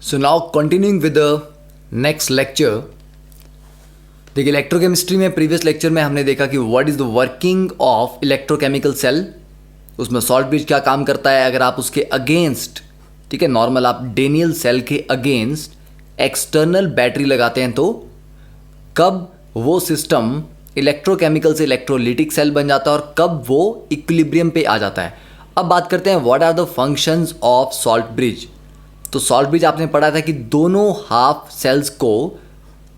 So now continuing with the next lecture. देखिए electrochemistry में previous lecture में हमने देखा कि what is the working of electrochemical cell. उसमें सॉल्ट ब्रिज क्या काम करता है. अगर आप उसके अगेंस्ट, ठीक है, नॉर्मल आप डेनियल सेल के अगेंस्ट एक्सटर्नल बैटरी लगाते हैं तो कब वो सिस्टम इलेक्ट्रोकेमिकल से इलेक्ट्रोलिटिक सेल बन जाता है और कब वो इक्विलिब्रियम पे आ जाता है. अब बात करते हैं what are the functions of salt bridge. तो सॉल्ट ब्रिज आपने पढ़ा था कि दोनों हाफ सेल्स को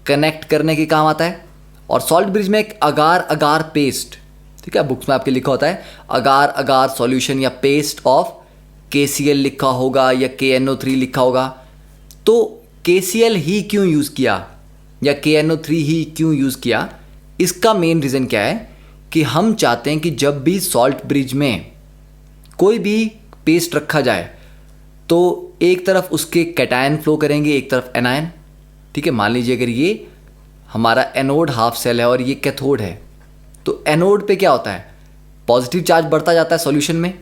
कनेक्ट करने के काम आता है. और सॉल्ट ब्रिज में एक अगार अगार पेस्ट, ठीक है, बुक्स में आपके लिखा होता है अगार अगार सॉल्यूशन या पेस्ट ऑफ KCl लिखा होगा या KNO3 लिखा होगा. तो KCl ही क्यों यूज़ किया या KNO3 ही क्यों यूज़ किया, इसका मेन रीज़न क्या है कि हम चाहते हैं कि जब भी सॉल्ट ब्रिज में कोई भी पेस्ट रखा जाए तो एक तरफ उसके कैटायन फ्लो करेंगे, एक तरफ एनायन. ठीक है, मान लीजिए अगर ये हमारा एनोड हाफ सेल है और ये कैथोड है, तो एनोड पे क्या होता है, पॉजिटिव चार्ज बढ़ता जाता है सॉल्यूशन में.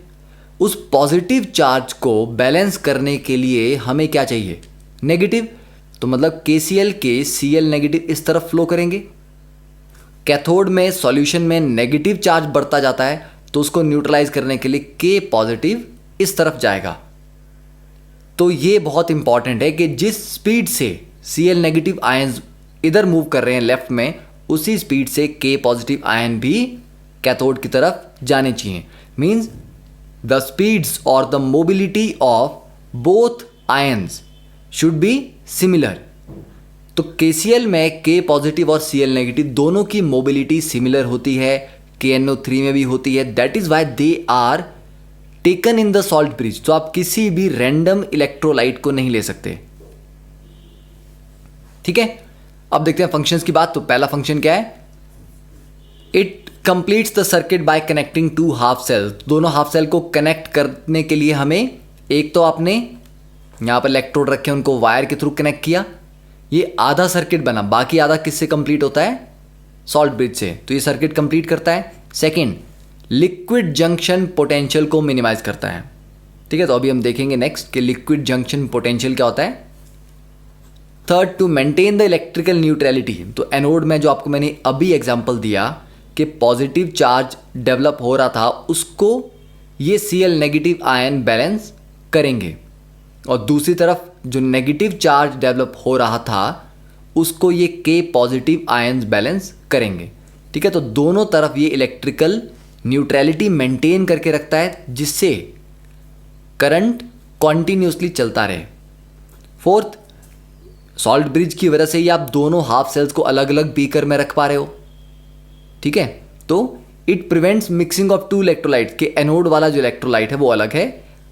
उस पॉजिटिव चार्ज को बैलेंस करने के लिए हमें क्या चाहिए, नेगेटिव. तो मतलब KCl के Cl नेगेटिव इस तरफ फ्लो करेंगे. कैथोड में सॉल्यूशन में नेगेटिव चार्ज बढ़ता जाता है तो उसको न्यूट्रलाइज करने के लिए K पॉजिटिव इस तरफ जाएगा. तो ये बहुत इंपॉर्टेंट है कि जिस स्पीड से Cl नेगेटिव आयंस इधर मूव कर रहे हैं लेफ्ट में, उसी स्पीड से K पॉजिटिव आयन भी कैथोड की तरफ जाने चाहिए. मीन्स द स्पीड्स और the mobility of both ions should be similar. तो KCl में K पॉजिटिव और Cl नेगेटिव दोनों की मोबिलिटी सिमिलर होती है, KNO3 में भी होती है. That is why they are taken in the salt bridge. तो आप किसी भी रैंडम इलेक्ट्रोलाइट को नहीं ले सकते. ठीक है, अब देखते हैं फंक्शंस की बात. तो पहला फंक्शन क्या है, it completes the circuit by connecting to half cell. दोनों हाफ सेल को कनेक्ट करने के लिए हमें एक तो आपने यहां पर इलेक्ट्रोड रखे, उनको वायर के थ्रू कनेक्ट किया, ये आधा सर्किट बना. बाकी आधा किससे कंप्लीट होता है, सॉल्ट ब्रिज से. तो ये सर्किट कंप्लीट करता है. सेकेंड, लिक्विड जंक्शन पोटेंशियल को मिनिमाइज करता है. ठीक है, तो अभी हम देखेंगे नेक्स्ट कि लिक्विड जंक्शन पोटेंशियल क्या होता है. Third, to maintain the electrical neutrality. तो एनोड में जो आपको मैंने अभी एग्जांपल दिया कि पॉजिटिव चार्ज डेवलप हो रहा था, उसको ये Cl नेगेटिव आयन बैलेंस करेंगे, और दूसरी तरफ जो नेगेटिव चार्ज डेवलप हो रहा था उसको ये K पॉजिटिव आयंस बैलेंस करेंगे. ठीक है, तो दोनों तरफ ये इलेक्ट्रिकल न्यूट्रलिटी मेंटेन करके रखता है जिससे करंट कॉन्टिन्यूसली चलता रहे. फोर्थ, सॉल्ट ब्रिज की वजह से ही आप दोनों हाफ सेल्स को अलग अलग बीकर में रख पा रहे हो. ठीक है, तो it prevents mixing of two electrolyte. के एनोड वाला जो इलेक्ट्रोलाइट है वो अलग है,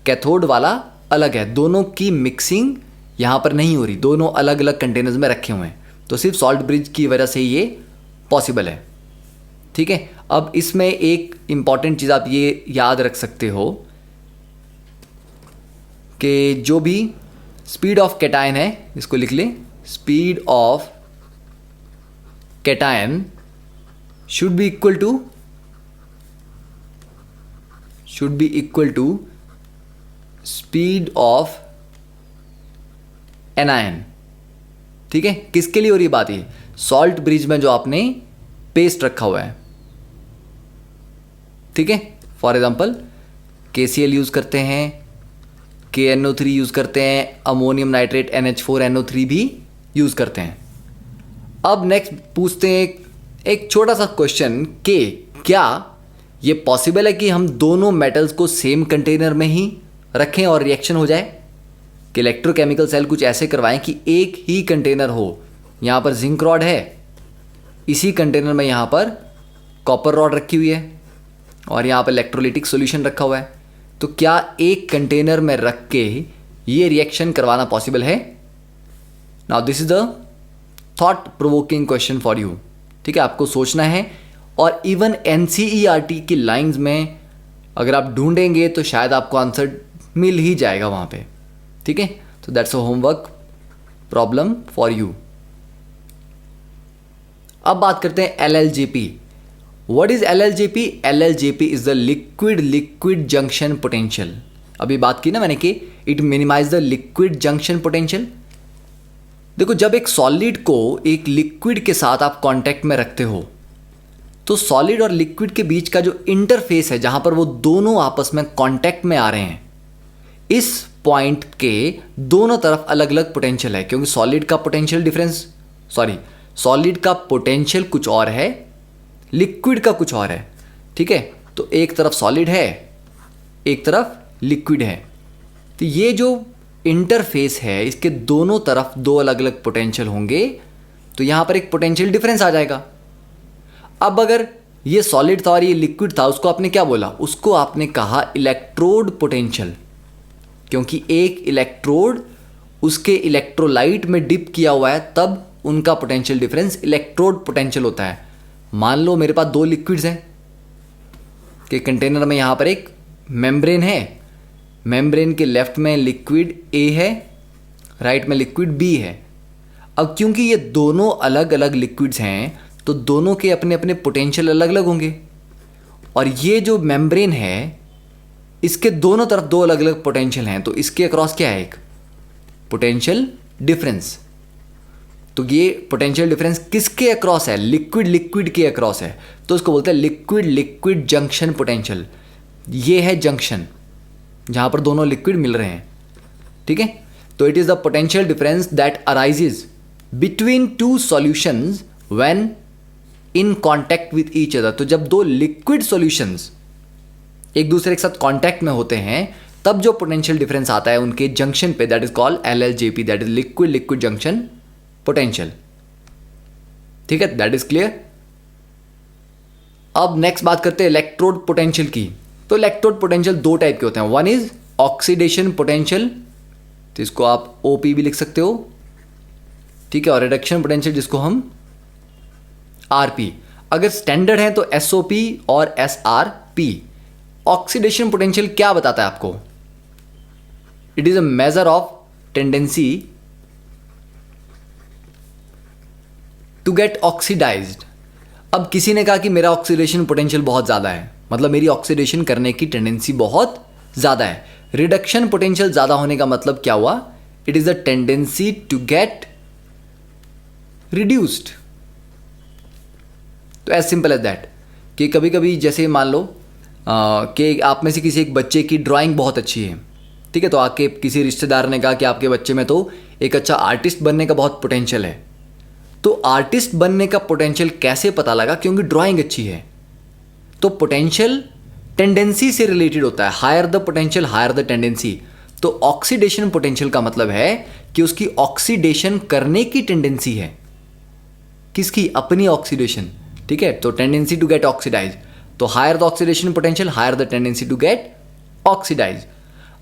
कैथोड वाला अलग है. दोनों की मिक्सिंग यहां पर नहीं हो रही, दोनों अलग अलग कंटेनर्स में रखे हुए हैं. तो सिर्फ सॉल्ट ब्रिज की वजह से ये पॉसिबल है. ठीक है, अब इसमें एक इंपॉर्टेंट चीज़ आप ये याद रख सकते हो कि जो भी स्पीड ऑफ कैटायन है, इसको लिख ले, speed of cation should be equal to speed of anion. ठीक है, किसके लिए हो रही बात ये, सॉल्ट ब्रिज में जो आपने पेस्ट रखा हुआ है. ठीक है, फॉर एग्जांपल KCl यूज करते हैं, KNO3 यूज करते हैं, अमोनियम नाइट्रेट NH4NO3 भी यूज करते हैं. अब नेक्स्ट पूछते हैं एक छोटा सा क्वेश्चन कि क्या ये पॉसिबल है कि हम दोनों मेटल्स को सेम कंटेनर में ही रखें और रिएक्शन हो जाए, कि इलेक्ट्रोकेमिकल सेल कुछ ऐसे करवाएं कि एक ही कंटेनर हो. यहाँ पर जिंक रॉड है, इसी कंटेनर में यहाँ पर कॉपर रॉड रखी हुई है और यहाँ पर इलेक्ट्रोलिटिक सॉल्यूशन रखा हुआ है. तो क्या एक कंटेनर में रख के ये रिएक्शन करवाना पॉसिबल है. Now this is the thought provoking question for you. ठीक है, आपको सोचना है. और इवन NCERT की लाइंस में अगर आप ढूंढेंगे तो शायद आपको आंसर मिल ही जाएगा वहाँ पे. ठीक है, तो that's a homework problem for you. अब बात करते हैं LLJP. What is LLJP? LLJP is the liquid junction potential. अभी बात की ना मैंने कि it minimise the liquid junction potential. देखो, जब एक सॉलिड को एक लिक्विड के साथ आप कांटेक्ट में रखते हो तो सॉलिड और लिक्विड के बीच का जो इंटरफेस है, जहां पर वो दोनों आपस में कांटेक्ट में आ रहे हैं, इस पॉइंट के दोनों तरफ अलग अलग पोटेंशियल है, क्योंकि सॉलिड का पोटेंशियल कुछ और है, लिक्विड का कुछ और है। ठीक है, तो एक तरफ सॉलिड है, एक तरफ लिक्विड है, तो ये जो इंटरफेस है इसके दोनों तरफ दो अलग अलग पोटेंशियल होंगे, तो यहां पर एक पोटेंशियल डिफरेंस आ जाएगा। अब अगर ये सॉलिड था और ये लिक्विड था, उसको आपने क्या बोला? उसको आपने कहा इलेक्ट्रोड पोटेंशियल, क्योंकि एक इलेक्ट्रोड उसके इलेक्ट्रोलाइट में डिप किया हुआ है, तब उनका पोटेंशियल डिफरेंस इलेक्ट्रोड पोटेंशियल होता है। मान लो मेरे पास दो लिक्विड्स हैं कि कंटेनर में, यहां पर एक मेम्ब्रेन है, मेम्ब्रेन के लेफ्ट में लिक्विड ए है, राइट में लिक्विड बी है। अब क्योंकि ये दोनों अलग अलग लिक्विड्स हैं तो दोनों के अपने अपने पोटेंशियल अलग अलग होंगे, और ये जो मेम्ब्रेन है इसके दोनों तरफ दो अलग अलग पोटेंशियल हैं, तो इसके अक्रॉस क्या है? एक पोटेंशियल डिफरेंस। तो ये पोटेंशियल डिफरेंस किसके अक्रॉस है? लिक्विड लिक्विड के अक्रॉस है, तो उसको बोलते हैं लिक्विड लिक्विड जंक्शन पोटेंशियल। ये है जंक्शन जहां पर दोनों लिक्विड मिल रहे हैं। ठीक है, तो it is the potential difference that arises between two solutions when in contact with each other. तो जब दो लिक्विड सॉल्यूशंस एक दूसरे के साथ कांटेक्ट में होते हैं, तब जो पोटेंशियल डिफरेंस आता है उनके जंक्शन पे, that is called LLJP, that is liquid liquid junction potential. ठीक है, दैट इज क्लियर। अब नेक्स्ट बात करते हैं इलेक्ट्रोड पोटेंशियल की। तो इलेक्ट्रोड पोटेंशियल दो टाइप के होते हैं, वन इज ऑक्सीडेशन पोटेंशियल, तो इसको आप OP भी लिख सकते हो। ठीक है, और रिडक्शन पोटेंशियल जिसको हम RP, अगर स्टैंडर्ड है तो SOP और SRP। ऑक्सीडेशन पोटेंशियल क्या बताता है आपको? It is a measure of tendency to get oxidised. अब किसी ने कहा कि मेरा ऑक्सीडेशन पोटेंशियल बहुत ज़्यादा है, मतलब मेरी ऑक्सीडेशन करने की टेंडेंसी बहुत ज़्यादा है। रिडक्शन पोटेंशियल ज़्यादा होने का मतलब क्या हुआ? It is the tendency to get reduced. तो एज सिंपल एज दैट कि कभी कभी जैसे मान लो कि आप में से किसी एक बच्चे की ड्राइंग बहुत अच्छी है, ठीक है, तो आके किसी रिश्तेदार ने कहा कि आपके बच्चे में तो एक अच्छा आर्टिस्ट बनने का बहुत पोटेंशियल है। तो आर्टिस्ट बनने का पोटेंशियल कैसे पता लगा? क्योंकि ड्राइंग अच्छी है। तो पोटेंशियल टेंडेंसी से रिलेटेड होता है, higher the potential higher the tendency. तो ऑक्सीडेशन पोटेंशियल का मतलब है कि उसकी ऑक्सीडेशन करने की टेंडेंसी है। किसकी? अपनी ऑक्सीडेशन। ठीक है, तो टेंडेंसी टू गेट ऑक्सीडाइज, तो higher the oxidation potential higher the tendency to get oxidise.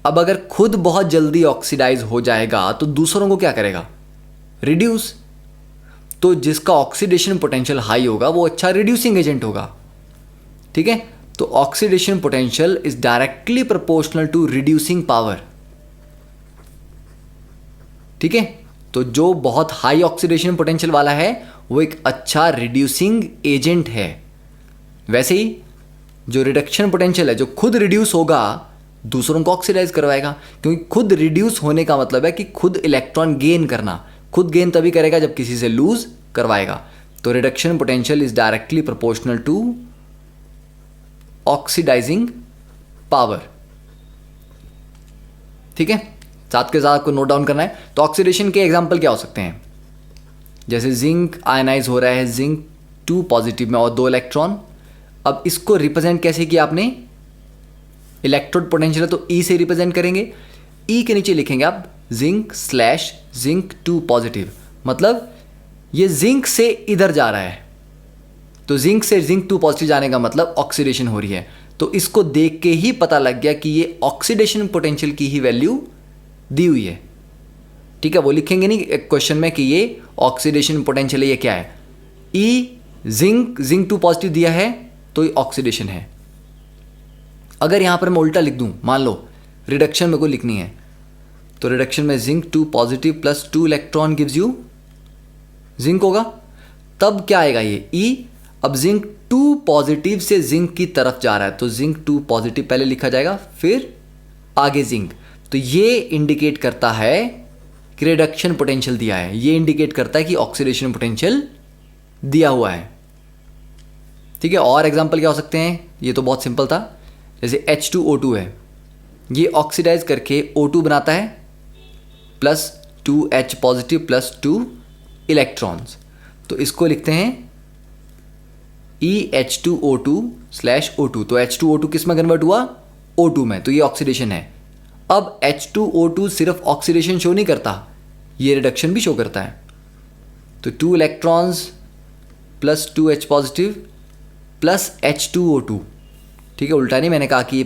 अब अगर खुद बहुत जल्दी ऑक्सीडाइज हो जाएगा तो दूसरों को क्या करेगा? रिड्यूस। तो जिसका ऑक्सीडेशन पोटेंशियल हाई होगा वो अच्छा रिड्यूसिंग एजेंट होगा। ठीक है, तो oxidation potential is directly proportional to reducing power. ठीक है, तो जो बहुत हाई ऑक्सीडेशन पोटेंशियल वाला है वो एक अच्छा रिड्यूसिंग एजेंट है। वैसे ही जो रिडक्शन पोटेंशियल है, जो खुद रिड्यूस होगा दूसरों को ऑक्सीडाइज करवाएगा, क्योंकि खुद रिड्यूस होने का मतलब है कि खुद इलेक्ट्रॉन गेन करना। खुद गेन तभी करेगा जब किसी से लूज करवाएगा। तो reduction potential is directly proportional to oxidising power. ठीक है, साथ के साथ आपको नोट डाउन करना है। तो ऑक्सीडेशन के एग्जांपल क्या हो सकते हैं? जैसे जिंक आयनाइज हो रहा है जिंक 2 पॉजिटिव में और 2 इलेक्ट्रॉन। अब इसको रिप्रेजेंट कैसे किया आपने? इलेक्ट्रोड पोटेंशियल है तो E से रिप्रेजेंट करेंगे। E के नीचे लिखेंगे आप जिंक /2 पॉजिटिव, मतलब ये जिंक से इधर जा रहा है, तो जिंक से जिंक 2 पॉजिटिव जाने का मतलब ऑक्सीडेशन हो रही है। तो इसको देख के ही पता लग गया कि ये ऑक्सीडेशन पोटेंशियल की ही वैल्यू दी हुई है। ठीक है, वो लिखेंगे नहीं क्वेश्चन में कि ये ऑक्सीडेशन पोटेंशियल है, ये क्या है? E जिंक 2 पॉजिटिव दिया है तो ये ऑक्सीडेशन है। अगर यहां पर मैं उल्टा लिख दूं, मान लो रिडक्शन मेरे को लिखनी है, तो रिडक्शन में zinc 2 positive plus 2 electron gives you zinc होगा। तब क्या आएगा ये E? अब जिंक 2 पॉजिटिव से जिंक की तरफ जा रहा है, तो जिंक 2 पॉजिटिव पहले लिखा जाएगा फिर आगे जिंक। तो ये इंडिकेट करता है कि रिडक्शन पोटेंशियल दिया है, ये इंडिकेट करता है कि ऑक्सीडेशन पोटेंशियल दिया हुआ है। ठीक है, और एग्जांपल क्या हो सकते हैं, ये तो बहुत सिंपल था। जैसे H2O2 है, ये ऑक्सीडाइज करके O2 बनाता है plus 2H positive plus 2 electrons, तो इसको लिखते हैं EH2O2/O2। तो H2O2 किस में कन्वर्ट हुआ, O2 में, तो ये ऑक्सीडेशन है। अब H2O2 सिर्फ ऑक्सीडेशन शो नहीं करता, ये रिडक्शन भी शो करता है। तो 2 electrons plus 2H positive plus H2O2, ठीक है, उल्टा नहीं, मैंने कहा कि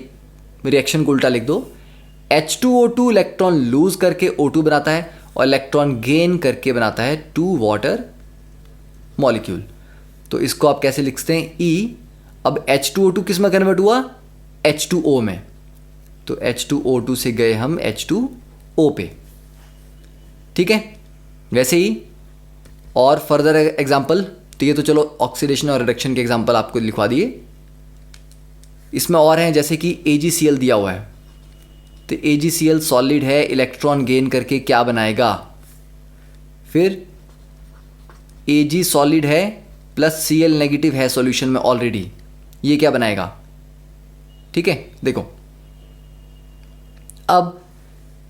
रिएक्शन को उल्टा लिख दो। H2O2 इलेक्ट्रॉन लूज करके O2 बनाता है और इलेक्ट्रॉन गेन करके बनाता है 2 वाटर मॉलिक्यूल। तो इसको आप कैसे लिखते हैं, E। अब H2O2 किस में कन्वर्ट हुआ, H2O में, तो H2O2 से गए हम H2O पे। ठीक है, वैसे ही और फर्दर एग्जांपल, तो ये तो चलो ऑक्सीडेशन और रिडक्शन के एग्जांपल आपको लिखवा दिए। इसमें और हैं, जैसे कि AgCl दिया हुआ है, तो AgCl सॉलिड है, इलेक्ट्रॉन गेन करके क्या बनाएगा, फिर Ag सॉलिड है प्लस Cl नेगेटिव है सॉल्यूशन में ऑलरेडी, ये क्या बनाएगा। ठीक है, देखो अब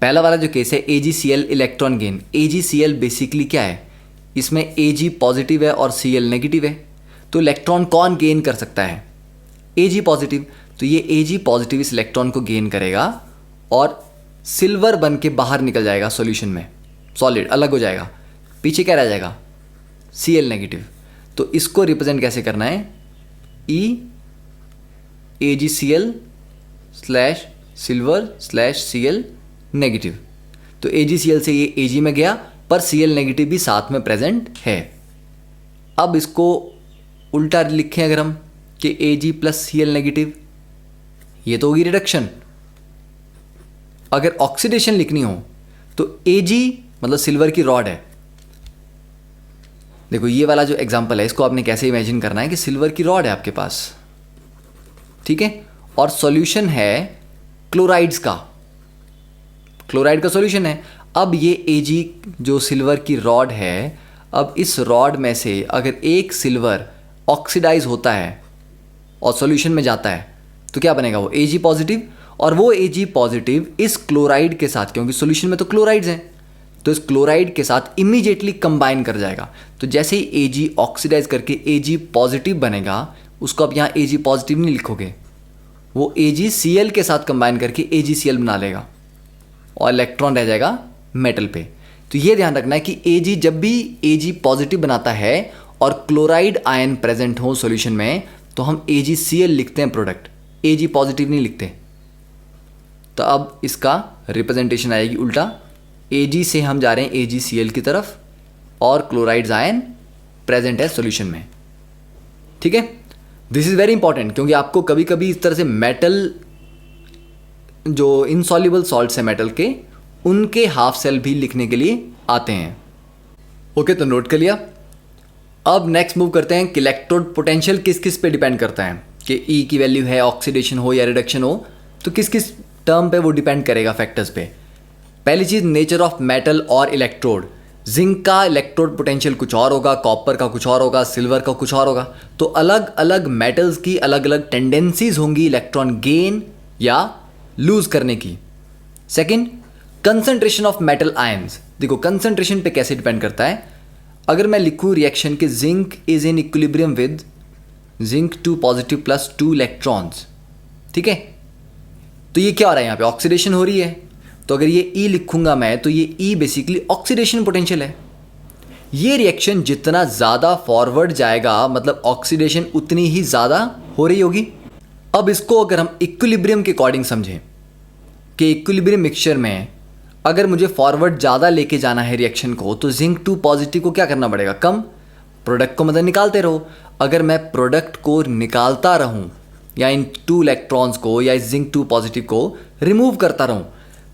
पहला वाला जो केस है AgCl electron gain, AgCl basically क्या है, इसमें Ag पॉजिटिव है और Cl नेगेटिव है, तो इलेक्ट्रॉन कौन गेन कर सकता है, Ag पॉजिटिव। तो ये Ag पॉजिटिव इस इलेक्ट्रॉन को गेन करेगा और सिल्वर बन के बाहर निकल जाएगा सॉल्यूशन में, सॉलिड अलग हो जाएगा, पीछे क्या रह जाएगा, Cl नेगेटिव। तो इसको रिप्रेजेंट कैसे करना है, AgCl/सिल्वर/Cl नेगेटिव। तो AgCl से ये Ag में गया पर Cl नेगेटिव भी साथ में प्रेजेंट है। अब इसको उल्टा लिखें अगर हम कि Ag प्लस Cl नेगेटिव, ये तो होगी रिडक्शन। अगर ऑक्सीडेशन लिखनी हो तो Ag मतलब सिल्वर की रॉड है। देखो ये वाला जो एग्जांपल है, इसको आपने कैसे इमेजिन करना है कि सिल्वर की रॉड है आपके पास, ठीक है, और सॉल्यूशन है क्लोराइड्स का, क्लोराइड का सॉल्यूशन है। अब ये Ag जो सिल्वर की रॉड है, अब इस रॉड में से अगर एक सिल्वर ऑक्सीडाइज होता है और सॉल्यूशन में जाता है तो क्या बनेगा, वो Ag पॉजिटिव, और वो Ag पॉजिटिव इस क्लोराइड के साथ, क्योंकि सॉल्यूशन में तो क्लोराइड्स हैं, तो इस क्लोराइड के साथ इमीडिएटली कंबाइन कर जाएगा। तो जैसे ही Ag ऑक्सीडाइज करके Ag पॉजिटिव बनेगा, उसको आप यहाँ Ag पॉजिटिव नहीं लिखोगे, वो AgCl के साथ कंबाइन करके AgCl बना लेगा और इलेक्ट्रॉन रह जाएगा मेटल पे। तो ये ध्यान रखना है कि Ag जब भी Ag पॉजिटिव बनाता है और क्लोराइड आयन प्रेजेंट हो सॉल्यूशन में, तो हम AgCl लिखते हैं प्रोडक्ट, Ag पॉजिटिव नहीं लिखते। तो अब इसका रिप्रेजेंटेशन आएगी उल्टा, Ag से हम जा रहे हैं AgCl की तरफ और क्लोराइड्स आयन प्रेजेंट है सॉल्यूशन में। ठीक है, दिस इज़ वेरी इंपॉर्टेंट, क्योंकि आपको कभी कभी इस तरह से मेटल जो इनसॉल्युबल सॉल्ट्स है मेटल के, उनके हाफ सेल भी लिखने के लिए आते हैं। ओके, तो नोट कर लिया। अब नेक्स्ट मूव करते हैं कि इलेक्ट्रोड पोटेंशियल किस किस पे डिपेंड करता है, कि E की वैल्यू है, ऑक्सीडेशन हो या रिडक्शन हो, तो किस किस टर्म पे वो डिपेंड करेगा फैक्टर्स पे। पहली चीज़, नेचर ऑफ मेटल और इलेक्ट्रोड। जिंक का इलेक्ट्रोड पोटेंशियल कुछ और होगा, कॉपर का कुछ और होगा, सिल्वर का कुछ और होगा, तो अलग अलग मेटल्स की अलग अलग टेंडेंसीज होंगी इलेक्ट्रॉन गेन या लूज करने की। Second, concentration of metal ions. देखो कंसंट्रेशन पे कैसे डिपेंड करता है। अगर मैं लिखूँ रिएक्शन के zinc is in equilibrium with zinc 2 positive plus 2 electrons, ठीक है, तो ये क्या हो रहा है, यहाँ पे ऑक्सीडेशन हो रही है। तो अगर ये E लिखूंगा मैं, तो ये E बेसिकली ऑक्सीडेशन पोटेंशियल है। ये रिएक्शन जितना ज़्यादा फॉरवर्ड जाएगा, मतलब ऑक्सीडेशन उतनी ही ज़्यादा हो रही होगी। अब इसको अगर हम इक्विलिब्रियम के अकॉर्डिंग समझें कि इक्विलिब्रियम मिक्सचर में अगर मुझे फॉरवर्ड ज़्यादा लेके जाना है रिएक्शन को, तो जिंक 2 पॉजिटिव को क्या करना पड़ेगा, कम, प्रोडक्ट को मतलब निकालते रहो। अगर मैं प्रोडक्ट को निकालता रहूँ या इन 2 इलेक्ट्रॉन्स को या इस जिंक 2 पॉजिटिव को रिमूव करता रहूँ,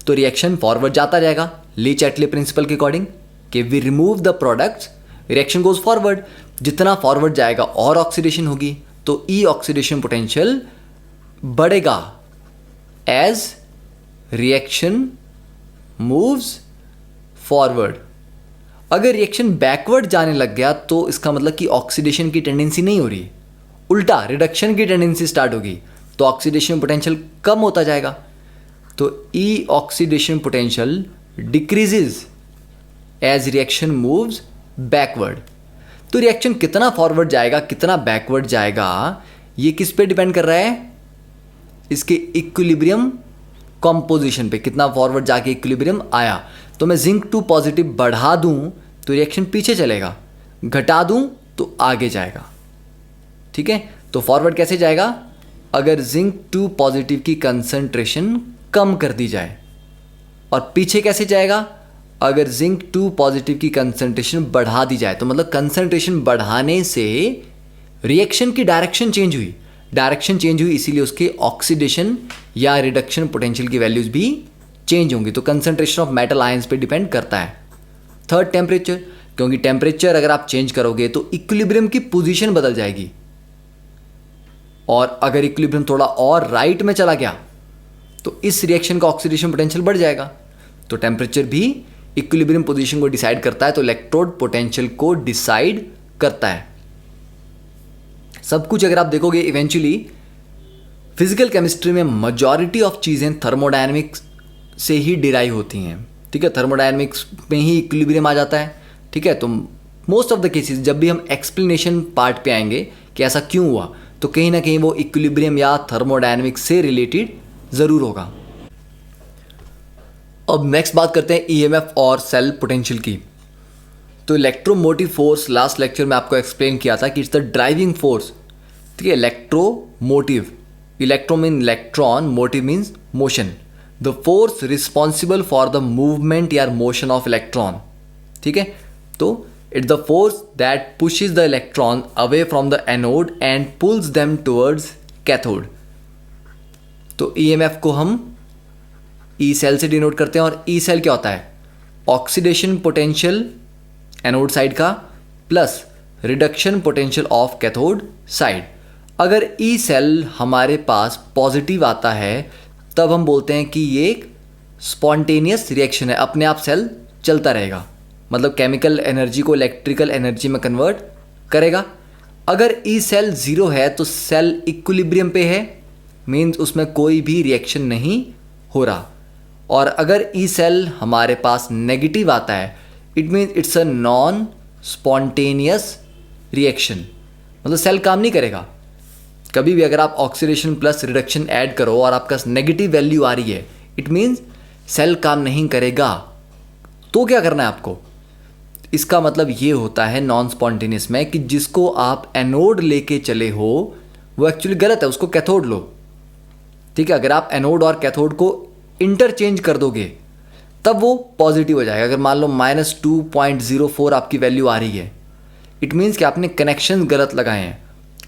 तो रिएक्शन फॉरवर्ड जाता जाएगा ली चैटले प्रिंसिपल के अकॉर्डिंग, कि we remove the products, reaction goes forward. जितना फॉरवर्ड जाएगा और ऑक्सीडेशन होगी, तो ई ऑक्सीडेशन पोटेंशियल बढ़ेगा एज रिएक्शन मूव्स फॉरवर्ड। अगर रिएक्शन बैकवर्ड जाने लग गया तो इसका मतलब कि ऑक्सीडेशन की टेंडेंसी नहीं हो रही, उल्टा रिडक्शन की टेंडेंसी स्टार्ट होगी, तो ऑक्सीडेशन पोटेंशियल कम होता जाएगा। तो E oxidation potential decreases as reaction moves backward. तो रिएक्शन कितना फॉरवर्ड जाएगा कितना बैकवर्ड जाएगा ये किस पे डिपेंड कर रहा है, इसके इक्विलिब्रियम कॉम्पोजिशन पे, कितना फॉरवर्ड जाके इक्विलिब्रियम आया। तो मैं जिंक 2 पॉजिटिव बढ़ा दूं तो रिएक्शन पीछे चलेगा, घटा दूं तो आगे जाएगा। ठीक है, तो फॉरवर्ड कैसे जाएगा, अगर जिंक 2 पॉजिटिव की कंसंट्रेशन कम कर दी जाए, और पीछे कैसे जाएगा, अगर जिंक 2 पॉजिटिव की कंसंट्रेशन बढ़ा दी जाए। तो मतलब कंसंट्रेशन बढ़ाने से रिएक्शन की डायरेक्शन चेंज हुई, डायरेक्शन चेंज हुई इसीलिए उसके ऑक्सीडेशन या रिडक्शन पोटेंशियल की वैल्यूज भी चेंज होंगी। तो कंसंट्रेशन ऑफ मेटल आयंस पे डिपेंड करता है। थर्ड, टेम्परेचर, क्योंकि टेम्परेचर अगर आप चेंज करोगे तो इक्विलिब्रियम की पोजीशन बदल जाएगी, और अगर इक्विलिब्रियम थोड़ा और राइट में चला गया तो इस रिएक्शन का ऑक्सीडेशन पोटेंशियल बढ़ जाएगा। तो टेम्परेचर भी इक्विलिब्रियम पोजीशन को डिसाइड करता है, तो इलेक्ट्रोड पोटेंशियल को डिसाइड करता है। सब कुछ अगर आप देखोगे इवेंचुअली फिजिकल केमिस्ट्री में मेजॉरिटी ऑफ चीज़ें थर्मोडायनेमिक्स से ही डिराइव होती हैं। ठीक है, थर्मोडायनेमिक्स में ही इक्विलिब्रियम आ जाता है। ठीक है, तो मोस्ट ऑफ द केसेस जब भी हम एक्सप्लेनेशन पार्ट पे आएंगे कि ऐसा क्यों हुआ, तो कहीं ना कहीं वो इक्विलिब्रियम या थर्मोडायनेमिक्स से रिलेटेड ज़रूर होगा। अब नेक्स्ट बात करते हैं ईएमएफ और सेल पोटेंशियल की। तो इलेक्ट्रोमोटिव फोर्स लास्ट लेक्चर में आपको एक्सप्लेन किया था कि इट्स द ड्राइविंग फोर्स। ठीक है, electromotive, electro mean electron, motive means motion, the force responsible for the movement या मोशन ऑफ इलेक्ट्रॉन। ठीक है, तो it's the force that pushes the electron away from the anode and pulls them towards cathode. तो EMF को हम E cell से denote करते हैं, और ई सेल क्या होता है, ऑक्सीडेशन पोटेंशियल एनोड साइड का plus reduction potential of cathode side. अगर ई सेल हमारे पास पॉजिटिव आता है तब हम बोलते हैं कि ये एक स्पॉन्टेनियस रिएक्शन है, अपने आप सेल चलता रहेगा, मतलब केमिकल एनर्जी को इलेक्ट्रिकल एनर्जी में कन्वर्ट करेगा। अगर ई सेल ज़ीरो है तो सेल इक्विलिब्रियम पे है, मीन्स उसमें कोई भी रिएक्शन नहीं हो रहा। और अगर ई सेल हमारे पास नेगेटिव आता है, it means it's a non spontaneous reaction, मतलब सेल काम नहीं करेगा। कभी भी अगर आप ऑक्सीडेशन प्लस रिडक्शन ऐड करो और आपका नेगेटिव वैल्यू आ रही है, इट मीन्स सेल काम नहीं करेगा। तो क्या करना है आपको, इसका मतलब ये होता है नॉन स्पॉन्टेनियस में कि जिसको आप एनोड लेके चले हो वो एक्चुअली गलत है, उसको कैथोड लो। ठीक है, अगर आप एनोड और कैथोड को इंटरचेंज कर दोगे तब वो पॉजिटिव हो जाएगा। अगर मान लो -2.04 आपकी वैल्यू आ रही है, इट मीन्स कि आपने कनेक्शन गलत लगाए हैं।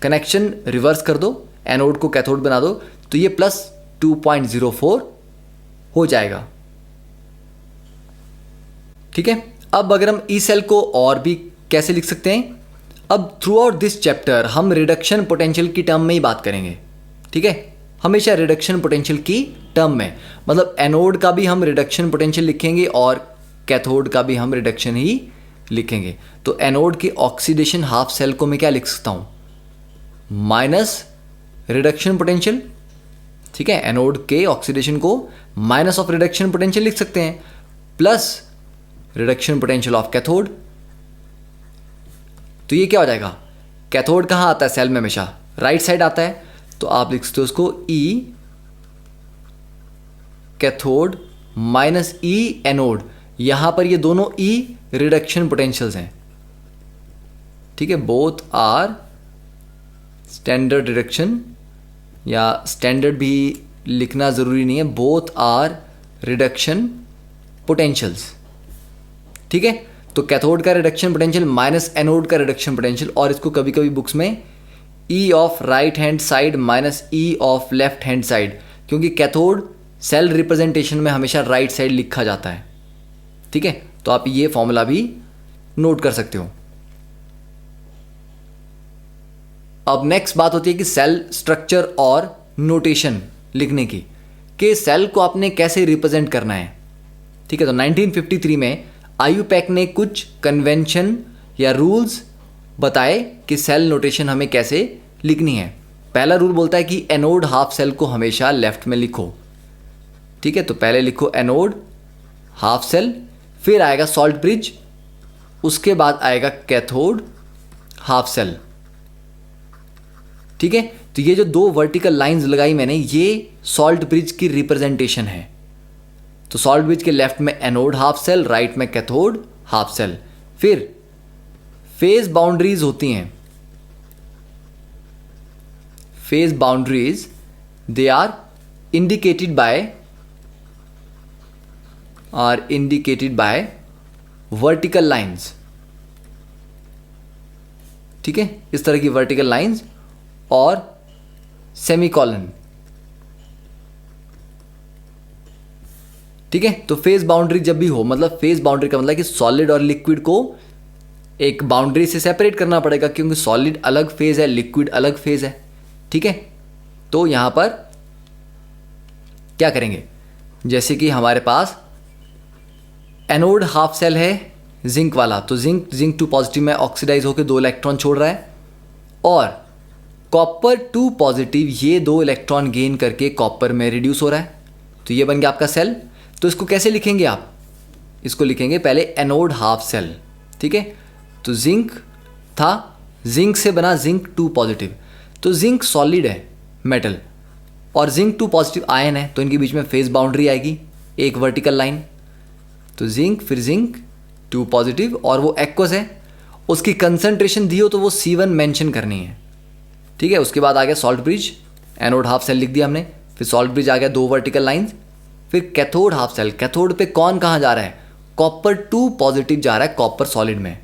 कनेक्शन रिवर्स कर दो, एनोड को कैथोड बना दो, तो ये +2.04 हो जाएगा। ठीक है, अब अगर हम ई सेल को और भी कैसे लिख सकते हैं, अब थ्रू आउट दिस चैप्टर हम रिडक्शन पोटेंशियल की टर्म में ही बात करेंगे। ठीक है, हमेशा रिडक्शन पोटेंशियल की टर्म में, मतलब एनोड का भी हम रिडक्शन पोटेंशियल लिखेंगे और कैथोड का भी हम रिडक्शन ही लिखेंगे। तो एनोड की ऑक्सीडेशन हाफ सेल को मैं क्या लिख सकता हूँ, माइनस रिडक्शन पोटेंशियल। ठीक है, एनोड के ऑक्सीडेशन को माइनस ऑफ रिडक्शन पोटेंशियल लिख सकते हैं, plus reduction potential of cathode. तो ये क्या हो जाएगा, कैथोड कहाँ आता है सेल में, हमेशा राइट साइड आता है, तो आप लिख सकते हो उसको ई कैथोड माइनस ई एनोड। यहां पर ये दोनों ई रिडक्शन पोटेंशियल्स हैं। ठीक है, बोथ आर स्टैंडर्ड रिडक्शन, या स्टैंडर्ड भी लिखना जरूरी नहीं है, बोथ आर रिडक्शन पोटेंशियल्स। ठीक है, तो कैथोड का रिडक्शन पोटेंशियल माइनस एनोड का रिडक्शन पोटेंशियल, और इसको कभी कभी बुक्स में ई of right hand side minus E of left hand side, क्योंकि कैथोड सेल रिप्रेजेंटेशन में हमेशा राइट साइड लिखा जाता है। ठीक है, तो आप ये फॉर्मूला भी नोट कर सकते हो। अब नेक्स्ट बात होती है कि सेल स्ट्रक्चर और नोटेशन लिखने की, कि सेल को आपने कैसे रिप्रेजेंट करना है। ठीक है, तो 1953 में आईयूपैक ने कुछ कन्वेंशन या रूल्स बताए कि सेल नोटेशन हमें कैसे लिखनी है। पहला रूल बोलता है कि एनोड हाफ सेल को हमेशा लेफ्ट में लिखो। ठीक है, तो पहले लिखो एनोड हाफ सेल, फिर आएगा सॉल्ट ब्रिज, उसके बाद आएगा कैथोड हाफ सेल। ठीक है, तो ये जो दो वर्टिकल लाइंस लगाई मैंने, ये सॉल्ट ब्रिज की रिप्रेजेंटेशन है। तो सॉल्ट ब्रिज के लेफ्ट में एनोड हाफ सेल, राइट में कैथोड हाफ सेल। फिर फेज बाउंड्रीज होती हैं। Phase boundaries they are indicated by vertical lines. ठीक है, इस तरह की वर्टिकल लाइंस और सेमीकॉलन। ठीक है, तो फेज बाउंड्री जब भी हो, मतलब फेज बाउंड्री का मतलब कि सॉलिड और लिक्विड को एक बाउंड्री से सेपरेट करना पड़ेगा, क्योंकि सॉलिड अलग फेज है, लिक्विड अलग फेज है। ठीक है, तो यहां पर क्या करेंगे, जैसे कि हमारे पास एनोड हाफ सेल है जिंक वाला, तो जिंक 2 पॉजिटिव में ऑक्सीडाइज होकर 2 इलेक्ट्रॉन छोड़ रहा है, और कॉपर 2 पॉजिटिव ये 2 इलेक्ट्रॉन गेन करके कॉपर में रिड्यूस हो रहा है। तो ये बन गया आपका सेल। तो इसको कैसे लिखेंगे आप, इसको लिखेंगे पहले एनोड हाफ सेल। ठीक है, तो जिंक था, जिंक से बना जिंक 2 पॉजिटिव, तो जिंक सॉलिड है मेटल और जिंक 2 पॉजिटिव आयन है, तो इनके बीच में फेज बाउंड्री आएगी, एक वर्टिकल लाइन। तो जिंक फिर जिंक 2 पॉजिटिव, और वो एक्वस है, उसकी कंसंट्रेशन दी हो तो वो C1 मेंशन करनी है। ठीक है, उसके बाद आ गया salt bridge, anode half cell लिख दिया हमने, फिर सॉल्ट ब्रिज आ गया 2 वर्टिकल लाइंस, फिर कैथोड हाफ सेल। कैथोड पे कौन कहाँ जा रहा है, कॉपर 2 पॉजिटिव जा रहा है कॉपर सॉलिड में,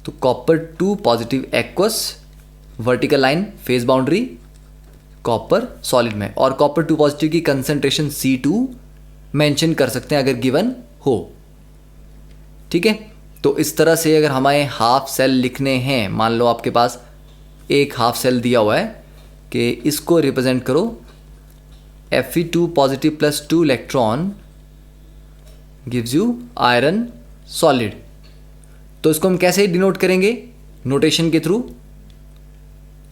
तो copper 2 positive aqueous vertical line phase boundary copper solid में, और कॉपर 2 पॉजिटिव की कंसंट्रेशन C2 मेंशन कर सकते हैं अगर गिवन हो। ठीक है, तो इस तरह से अगर हमें हाफ सेल लिखने हैं, मान लो आपके पास एक हाफ सेल दिया हुआ है कि इसको रिप्रेजेंट करो Fe2 positive plus 2 electron gives you iron solid. तो इसको हम कैसे डिनोट करेंगे, नोटेशन के थ्रू।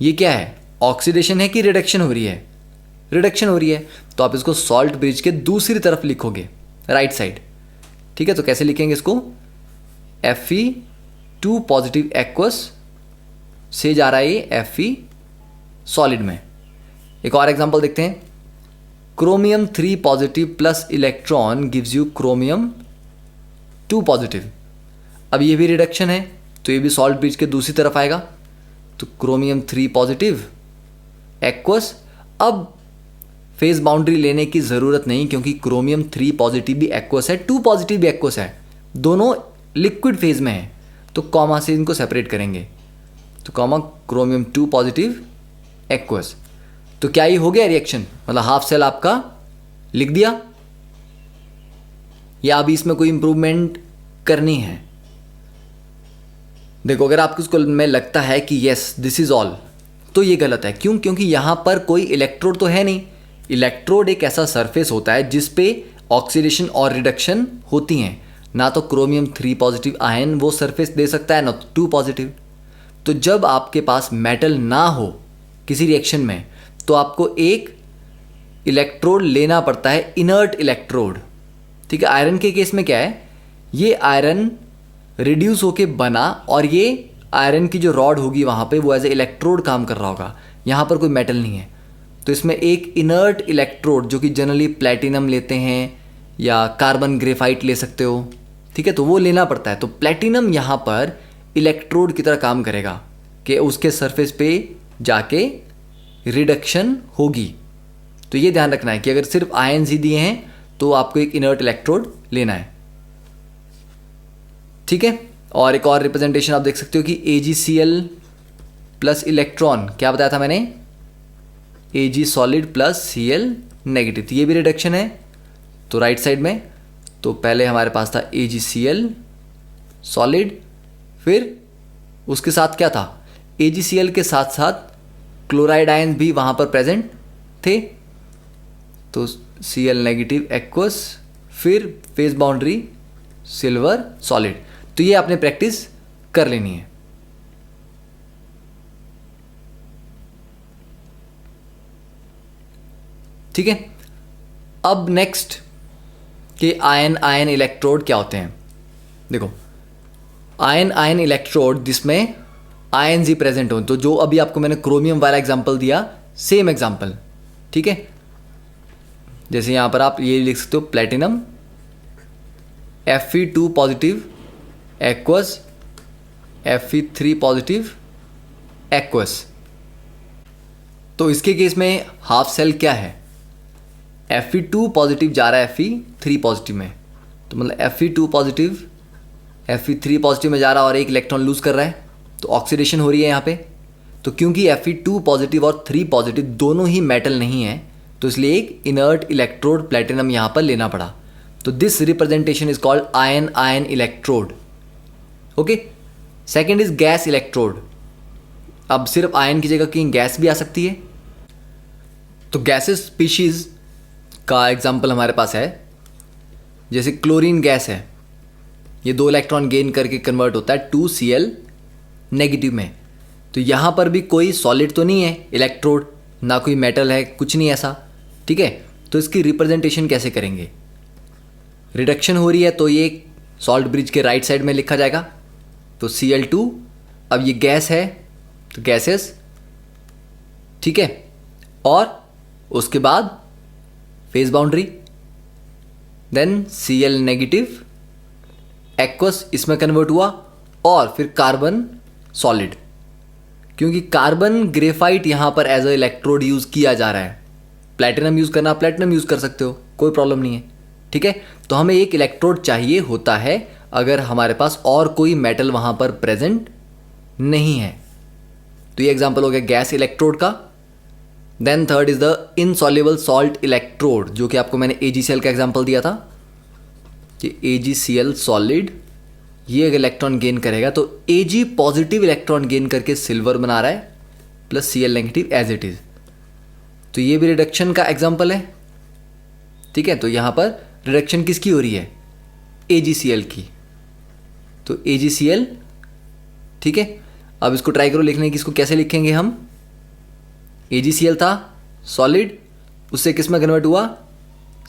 ये क्या है, ऑक्सीडेशन है कि रिडक्शन हो रही है, रिडक्शन हो रही है, तो आप इसको सॉल्ट ब्रिज के दूसरी तरफ लिखोगे, राइट साइड। ठीक है, तो कैसे लिखेंगे इसको, Fe2 पॉजिटिव एक्वस से जा रहा है ये Fe सॉलिड में। एक और एग्जांपल देखते हैं, chromium 3 positive plus electron gives you chromium 2 positive. अब ये भी रिडक्शन है, तो ये भी सॉल्ट ब्रिज के दूसरी तरफ आएगा, तो क्रोमियम 3 पॉजिटिव एक्वस। अब फेज बाउंड्री लेने की ज़रूरत नहीं, क्योंकि क्रोमियम 3 पॉजिटिव भी एक्वस है, 2 पॉजिटिव भी एक्वस है, दोनों लिक्विड फेज में है, तो कॉमा से इनको सेपरेट करेंगे, तो कॉमा क्रोमियम 2 पॉजिटिव एक्वस। तो क्या ये हो गया रिएक्शन, मतलब हाफ सेल आपका लिख दिया, या अभी इसमें कोई इंप्रूवमेंट करनी है। देखो, अगर आपको इसको में लगता है कि यस दिस इज ऑल, तो ये गलत है। क्यों, क्योंकि यहां पर कोई इलेक्ट्रोड तो है नहीं। इलेक्ट्रोड एक ऐसा सरफेस होता है जिस पे ऑक्सीडेशन और रिडक्शन होती हैं, ना तो क्रोमियम 3 पॉजिटिव आयन वो सरफेस दे सकता है, ना तो 2 पॉजिटिव। तो जब आपके पास मेटल ना हो किसी रिएक्शन में, तो आपको एक इलेक्ट्रोड लेना पड़ता है, इनर्ट इलेक्ट्रोड। ठीक है, आयरन के केस में क्या है, ये आयरन रिड्यूस होके बना, और ये आयरन की जो रॉड होगी वहाँ पे वो एज ए इलेक्ट्रोड काम कर रहा होगा, यहाँ पर कोई मेटल नहीं है, तो इसमें एक इनर्ट इलेक्ट्रोड, जो कि जनरली प्लेटिनम लेते हैं या कार्बन ग्रेफाइट ले सकते हो, ठीक है, तो वो लेना पड़ता है। तो प्लेटिनम यहाँ पर इलेक्ट्रोड की तरह काम करेगा कि उसके सरफेस पे जाके रिडक्शन होगी। तो ये ध्यान रखना है कि अगर सिर्फ आयन्स ही दिए हैं तो आपको एक इनर्ट इलेक्ट्रोड लेना है। ठीक है, और एक और रिप्रेजेंटेशन आप देख सकते हो कि AgCl प्लस इलेक्ट्रॉन, क्या बताया था मैंने, Ag solid plus Cl negative, तो ये भी रिडक्शन है, तो राइट साइड में। तो पहले हमारे पास था AgCl सॉलिड, फिर उसके साथ क्या था, AgCl के साथ साथ क्लोराइड आयन भी वहाँ पर प्रेजेंट थे, तो Cl नेगेटिव एक्वस, फिर फेज बाउंड्री सिल्वर सॉलिड। तो ये आपने प्रैक्टिस कर लेनी है। ठीक है, अब नेक्स्ट कि आयन आयन इलेक्ट्रोड क्या होते हैं। देखो, आयन आयन इलेक्ट्रोड जिसमें आयन्स ही प्रेजेंट हो, तो जो अभी आपको मैंने क्रोमियम वाला एग्जांपल दिया, सेम एग्जांपल। ठीक है, जैसे यहां पर आप ये लिख सकते हो platinum Fe2 positive aqueous, Fe3 positive aqueous. तो इसके केस में हाफ सेल क्या है, Fe2 पॉजिटिव जा रहा है Fe3 पॉजिटिव में, तो मतलब Fe2 पॉजिटिव Fe3 पॉजिटिव में जा रहा है और एक इलेक्ट्रॉन लूज कर रहा है, तो ऑक्सीडेशन हो रही है यहाँ पे। तो क्योंकि Fe2 पॉजिटिव और 3 पॉजिटिव दोनों ही मेटल नहीं है, तो इसलिए एक इनर्ट इलेक्ट्रोड प्लेटिनम यहाँ पर लेना पड़ा। तो this representation is called ion ion electrode. Okay, second is gas electrode. अब सिर्फ आयन की जगह कहीं गैस भी आ सकती है। तो गैसेस स्पीशीज का एग्जाम्पल हमारे पास है, जैसे क्लोरीन गैस है, ये 2 इलेक्ट्रॉन गेन करके कन्वर्ट होता है 2Cl नेगेटिव में। तो यहाँ पर भी कोई सॉलिड तो नहीं है इलेक्ट्रोड, ना कोई मेटल है, कुछ नहीं ऐसा। ठीक है, तो इसकी रिप्रेजेंटेशन कैसे करेंगे, रिडक्शन हो रही है तो ये सॉल्ट ब्रिज के राइट साइड में लिखा जाएगा, तो Cl2। अब ये गैस है तो गैसेस, ठीक है, और उसके बाद phase boundary, then Cl negative aqueous इसमें कन्वर्ट हुआ, और फिर कार्बन सॉलिड। क्योंकि कार्बन ग्रेफाइट यहां पर एज अ इलेक्ट्रोड यूज किया जा रहा है, प्लैटिनम यूज करना प्लैटिनम यूज कर सकते हो, कोई प्रॉब्लम नहीं है। ठीक है, तो हमें एक इलेक्ट्रोड चाहिए होता है अगर हमारे पास और कोई मेटल वहां पर प्रेजेंट नहीं है। तो ये एग्जांपल हो गया गैस इलेक्ट्रोड का। Then third is the insoluble salt electrode, जो कि आपको मैंने AgCl का एग्जांपल दिया था कि AgCl सॉलिड, ये अगर इलेक्ट्रॉन गेन करेगा तो Ag पॉजिटिव इलेक्ट्रॉन गेन करके सिल्वर बना रहा है plus Cl negative as it is. तो ये भी रिडक्शन का एग्जांपल है। ठीक है, तो यहां पर रिडक्शन किसकी हो रही है, AgCl की, तो AgCl। ठीक है, अब इसको ट्राई करो लिखने की, इसको कैसे लिखेंगे हम, AgCl था सॉलिड, उससे किस में कन्वर्ट हुआ,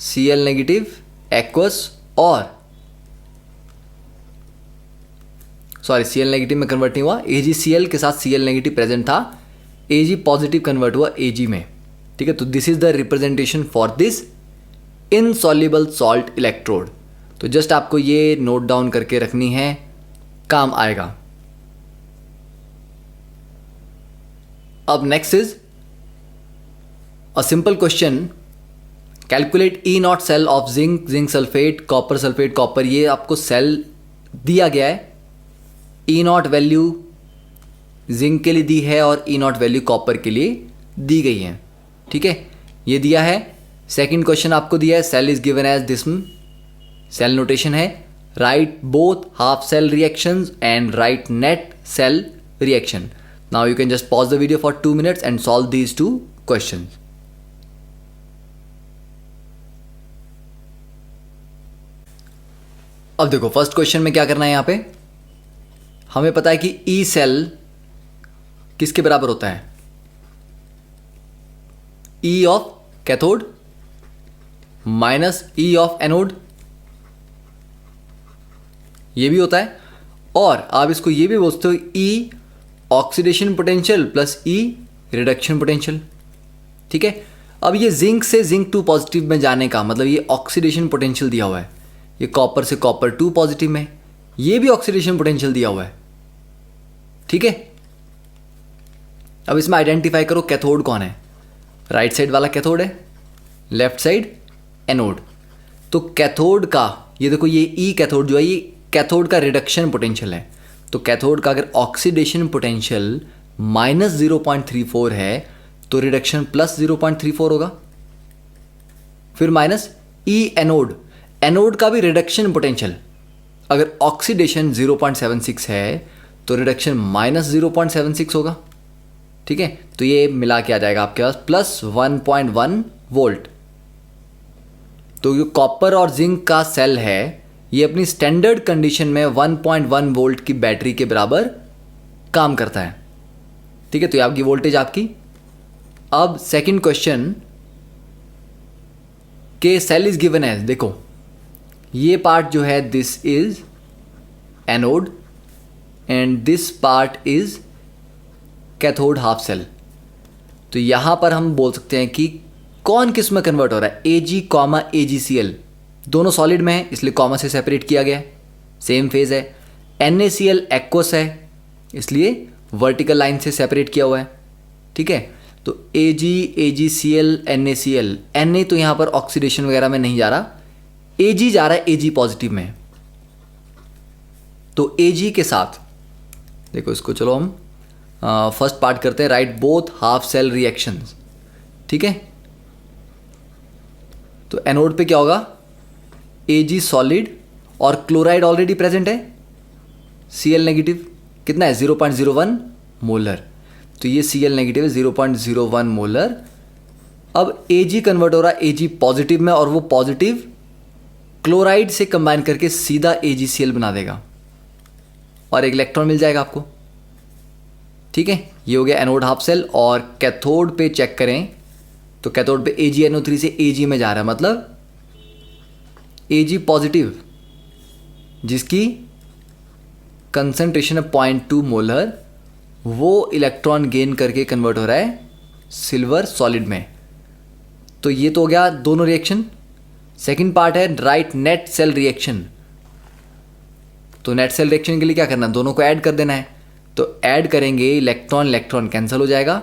Cl नेगेटिव एक्वस, और सॉरी Cl नेगेटिव में कन्वर्ट नहीं हुआ, AgCl के साथ Cl नेगेटिव प्रेजेंट था, Ag पॉजिटिव कन्वर्ट हुआ Ag में। ठीक है, तो this is the representation for this insoluble salt electrode. तो जस्ट आपको ये नोट डाउन करके रखनी है, काम आएगा। अब next is a simple question, calculate E0 cell of zinc, zinc sulphate, copper sulphate, copper. ये आपको सेल दिया गया है, E0 वैल्यू जिंक के लिए दी है और E0 वैल्यू कॉपर के लिए दी गई है। ठीक है, ये दिया है। सेकंड क्वेश्चन आपको दिया है, cell is given as this, cell notation है, write both half cell reactions and write net cell reaction. Now you can just pause the video for 2 minutes and solve these 2 questions. अब देखो first question में क्या करना है, यहां पे हमें पता है कि ई सेल किसके बराबर होता है, ई of cathode minus E of anode, ये भी होता है। और आप इसको ये भी बोलते हो ई ऑक्सीडेशन पोटेंशियल प्लस ई रिडक्शन पोटेंशियल। ठीक है, अब ये जिंक से जिंक 2 पॉजिटिव में जाने का मतलब ये ऑक्सीडेशन पोटेंशियल दिया हुआ है, ये कॉपर से कॉपर 2 पॉजिटिव में, ये भी ऑक्सीडेशन पोटेंशियल दिया हुआ है। ठीक है, अब इसमें आइडेंटिफाई करो कैथोड कौन है, राइट साइड वाला कैथोड है, लेफ्ट साइड एनोड। तो कैथोड का ये देखो, ये ई कैथोड जो है ये कैथोड का रिडक्शन पोटेंशियल है। तो कैथोड का अगर ऑक्सीडेशन पोटेंशियल -0.34 है तो रिडक्शन +0.34 होगा। फिर माइनस ई एनोड, एनोड का भी रिडक्शन पोटेंशियल अगर ऑक्सीडेशन 0.76 है तो रिडक्शन -0.76 होगा। ठीक है, तो ये मिला के आ जाएगा आपके पास +1.1 वोल्ट। तो ये कॉपर और जिंक का सेल है, ये अपनी स्टैंडर्ड कंडीशन में 1.1 वोल्ट की बैटरी के बराबर काम करता है। ठीक है, तो ये आपकी वोल्टेज आपकी। अब सेकंड क्वेश्चन के सेल इज गिवन एज, देखो ये पार्ट जो है this is anode and this part is cathode half cell. तो यहां पर हम बोल सकते हैं कि कौन किस में कन्वर्ट हो रहा है, Ag कॉमा AgCl, दोनों सॉलिड में है इसलिए कॉमा से सेपरेट किया गया है, सेम फेज है। NaCl एक्वस है इसलिए वर्टिकल लाइन से सेपरेट किया हुआ है। ठीक है, तो Ag AgCl NaCl, Na तो यहां पर ऑक्सीडेशन वगैरह में नहीं जा रहा, Ag जा रहा है Ag पॉजिटिव में। तो Ag के साथ देखो, इसको चलो हम फर्स्ट पार्ट करते हैं, write both half cell reactions. ठीक है, तो एनोड पे क्या होगा, Ag सॉलिड और क्लोराइड ऑलरेडी प्रेजेंट है, Cl नेगेटिव कितना है 0.01 मोलर, तो ये Cl नेगेटिव है 0.01 मोलर। अब Ag कन्वर्ट हो रहा है Ag पॉजिटिव में और वो पॉजिटिव क्लोराइड से कंबाइन करके सीधा AgCl बना देगा और एक इलेक्ट्रॉन मिल जाएगा आपको। ठीक है, ये हो गया एनोड हाफ सेल। और कैथोड पे चेक करें तो कैथोड पे AgNO3 से Ag में जा रहा है, मतलब Ag पॉजिटिव जिसकी कंसंट्रेशन है 0.2 मोलर, वो इलेक्ट्रॉन गेन करके कन्वर्ट हो रहा है सिल्वर सॉलिड में। तो ये तो हो गया दोनों रिएक्शन। सेकंड पार्ट है राइट नेट सेल रिएक्शन। तो नेट सेल रिएक्शन के लिए क्या करना है, दोनों को ऐड कर देना है। तो ऐड करेंगे, इलेक्ट्रॉन इलेक्ट्रॉन कैंसिल हो जाएगा,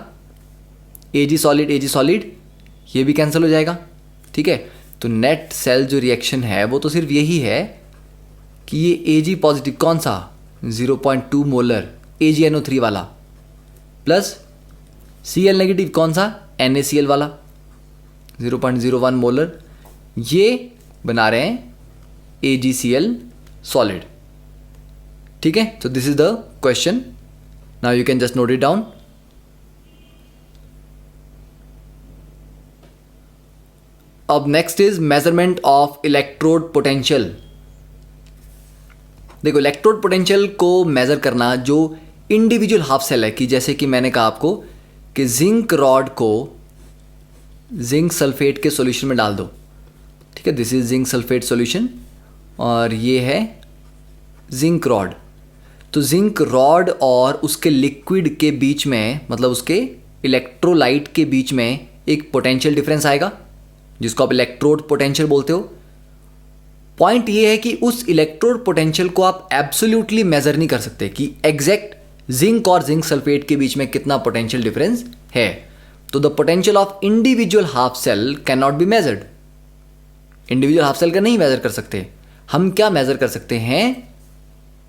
Ag सॉलिड ये भी कैंसिल हो जाएगा। ठीक है, तो नेट सेल जो रिएक्शन है वो तो सिर्फ यही है कि ये Ag पॉजिटिव कौन सा 0.2 मोलर AgNO3 वाला प्लस Cl नेगेटिव कौन सा NaCl वाला 0.01 मोलर, ये बना रहे हैं AgCl सॉलिड। ठीक है, तो this is the question, now you can just note it down. अब next is measurement of electrode potential. देखो इलेक्ट्रोड पोटेंशियल को मेजर करना जो इंडिविजुअल हाफ सेल है, कि जैसे कि मैंने कहा आपको कि जिंक रॉड को जिंक सल्फेट के सॉल्यूशन में डाल दो। ठीक है, this is zinc sulphate solution और ये है जिंक रॉड। तो जिंक रॉड और उसके लिक्विड के बीच में, मतलब उसके इलेक्ट्रोलाइट के बीच में एक पोटेंशियल डिफरेंस आएगा जिसको आप इलेक्ट्रोड पोटेंशियल बोलते हो। पॉइंट ये है कि उस इलेक्ट्रोड पोटेंशियल को आप एब्सोल्युटली मेजर नहीं कर सकते कि एग्जैक्ट जिंक और जिंक सल्फेट के बीच में कितना पोटेंशियल डिफरेंस है। तो the potential of individual half cell can not be measured. Individual half cell का नहीं मेजर कर सकते। हम क्या मेजर कर सकते हैं,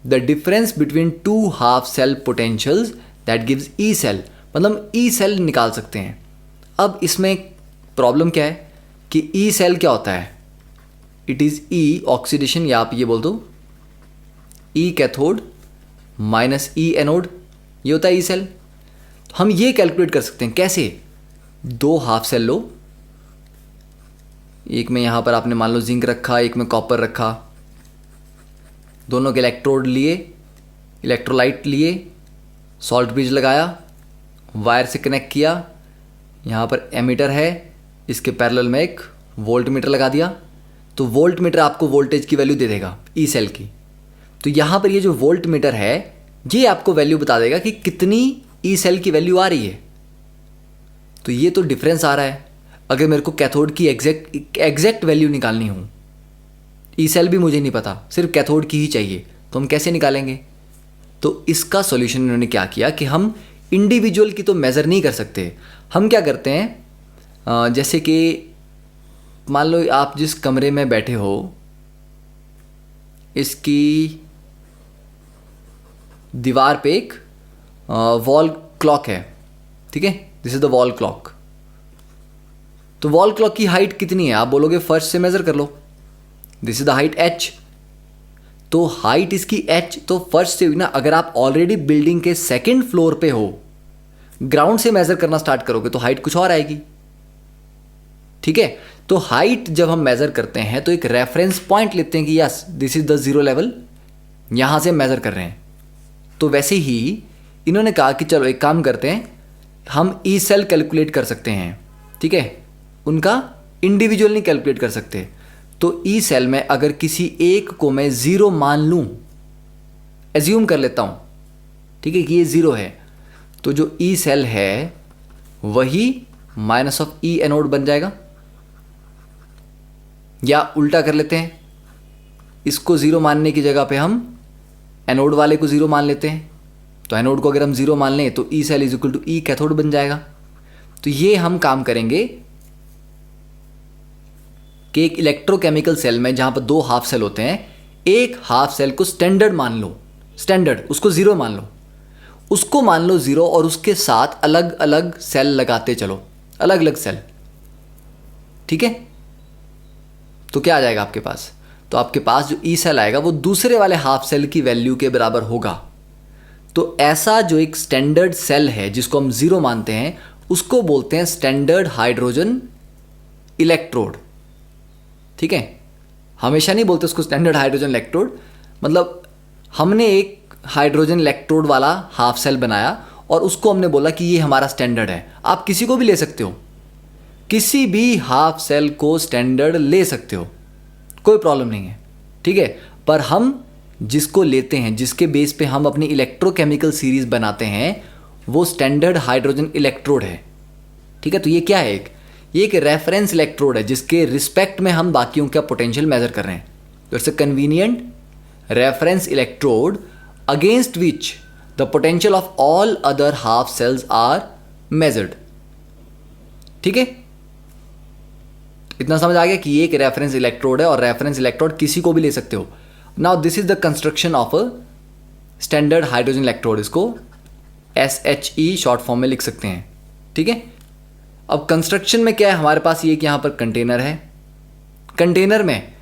the difference between two half cell potentials that gives E cell, मतलब ई सेल निकाल सकते हैं। अब इसमें प्रॉब्लम क्या है कि ई सेल क्या होता है, इट इज ई ऑक्सीडेशन, या आप ये बोल दो ई कैथोड माइनस ई एनोड, ये होता है ई सेल। तो हम ये कैलकुलेट कर सकते हैं कैसे, दो हाफ सेल लो, एक में यहां पर आपने मान लो जिंक रखा, एक में कॉपर रखा, दोनों के इलेक्ट्रोड लिए, इलेक्ट्रोलाइट लिए, सॉल्ट ब्रिज लगाया, वायर से कनेक्ट किया, यहाँ पर एमीटर है, इसके पैरेलल में एक वोल्ट मीटर लगा दिया। तो वोल्ट मीटर आपको वोल्टेज की वैल्यू दे देगा ई सेल की। तो यहाँ पर ये जो वोल्ट मीटर है ये आपको वैल्यू बता देगा कि कितनी ई सेल की वैल्यू आ रही है। तो ये तो डिफरेंस आ रहा है। अगर मेरे को कैथोड की एग्जैक्ट वैल्यू निकालनी हो, ई सेल भी मुझे नहीं पता, सिर्फ कैथोड की ही चाहिए, तो हम कैसे निकालेंगे। तो इसका सॉल्यूशन इन्होंने क्या किया कि हम इंडिविजुअल की तो मेज़र नहीं कर सकते। हम क्या करते हैं, जैसे कि मान लो आप जिस कमरे में बैठे हो इसकी दीवार पे एक वॉल क्लॉक है, ठीक है, this is the wall clock. तो वॉल क्लॉक की हाइट कितनी है, आप बोलोगे फर्श से मेजर कर लो, this is the height h। तो हाइट इसकी h तो फर्श से हुई ना। अगर आप ऑलरेडी बिल्डिंग के सेकंड फ्लोर पे हो, ग्राउंड से मेजर करना स्टार्ट करोगे तो हाइट कुछ और आएगी, ठीक है। तो हाइट जब हम मेज़र करते हैं तो एक रेफरेंस पॉइंट लेते हैं कि yes this is the zero level, यहाँ से मेज़र कर रहे हैं। तो वैसे ही इन्होंने कहा कि चलो एक काम करते हैं, हम ई सेल कैलकुलेट कर सकते हैं, ठीक है, उनका इंडिविजुअल नहीं कैलकुलेट कर सकते। तो ई सेल में अगर किसी एक को मैं ज़ीरो मान लूँ, एज्यूम कर लेता हूँ, ठीक है, कि ये ज़ीरो है, तो जो ई सेल है वही माइनस ऑफ ई एनोड बन जाएगा। या उल्टा कर लेते हैं, इसको ज़ीरो मानने की जगह पे हम एनोड वाले को ज़ीरो मान लेते हैं। तो एनोड को अगर हम ज़ीरो मान लें तो E cell is equal to E cathode बन जाएगा। तो ये हम काम करेंगे कि एक इलेक्ट्रोकेमिकल सेल में जहां पर दो हाफ सेल होते हैं, एक हाफ सेल को स्टैंडर्ड मान लो, स्टैंडर्ड उसको ज़ीरो मान लो, उसको मान लो ज़ीरो, और उसके साथ अलग अलग सेल लगाते चलो, अलग अलग सेल, ठीक है। तो क्या आ जाएगा आपके पास? तो आपके पास जो ई सेल आएगा वो दूसरे वाले हाफ सेल की वैल्यू के बराबर होगा। तो ऐसा जो एक स्टैंडर्ड सेल है जिसको हम ज़ीरो मानते हैं, उसको बोलते हैं स्टैंडर्ड हाइड्रोजन इलेक्ट्रोड, ठीक है। हमेशा नहीं बोलते उसको स्टैंडर्ड हाइड्रोजन इलेक्ट्रोड, मतलब हमने एक हाइड्रोजन इलेक्ट्रोड वाला हाफ सेल बनाया और उसको हमने बोला कि ये हमारा स्टैंडर्ड है। आप किसी को भी ले सकते हो, किसी भी हाफ सेल को स्टैंडर्ड ले सकते हो, कोई प्रॉब्लम नहीं है, ठीक है। पर हम जिसको लेते हैं, जिसके बेस पे हम अपनी इलेक्ट्रोकेमिकल सीरीज बनाते हैं, वो स्टैंडर्ड हाइड्रोजन इलेक्ट्रोड है, ठीक है। तो ये क्या है? ये एक रेफरेंस इलेक्ट्रोड है जिसके रिस्पेक्ट में हम बाकियों का पोटेंशियल मेजर कर रहे हैं। तो it's a convenient reference electrode against which the potential of all other half cells are measured, ठीक है। इतना समझ आ गया कि ये एक रेफरेंस इलेक्ट्रोड है और रेफरेंस इलेक्ट्रोड किसी को भी ले सकते हो। Now this is the construction of a standard hydrogen electrode, इसको SHE शॉर्ट फॉर्म में लिख सकते हैं, ठीक है। अब कंस्ट्रक्शन में क्या है हमारे पास, ये कि यहां पर कंटेनर है, कंटेनर में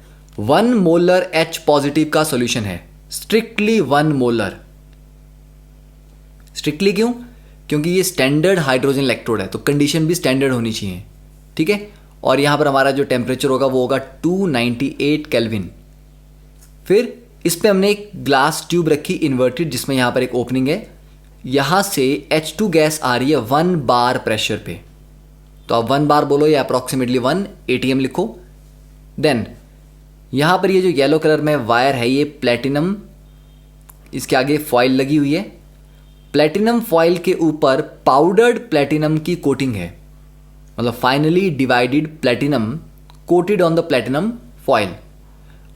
1 मोलर H पॉजिटिव का सॉल्यूशन है, स्ट्रिक्टली 1 मोलर। स्ट्रिक्टली क्यों? क्योंकि ये स्टैंडर्ड हाइड्रोजन इलेक्ट्रोड है, तो कंडीशन भी स्टैंडर्ड होनी चाहिए, ठीक है। और यहां पर हमारा जो टेम्परेचर होगा वो होगा 298 केल्विन। फिर इस पे हमने एक ग्लास ट्यूब रखी इन्वर्टेड, जिसमें यहां पर एक ओपनिंग है, यहां से H2 गैस आ रही है 1 बार प्रेशर पे। तो आप 1 बार बोलो या अप्रॉक्सीमेटली 1 ATM लिखो। देन यहां पर ये जो येलो कलर में वायर है, ये प्लेटिनम, इसके आगे फॉइल लगी हुई है, प्लेटिनम फॉइल के ऊपर पाउडर्ड प्लेटिनम की कोटिंग है, मतलब finally divided platinum coated on the platinum foil.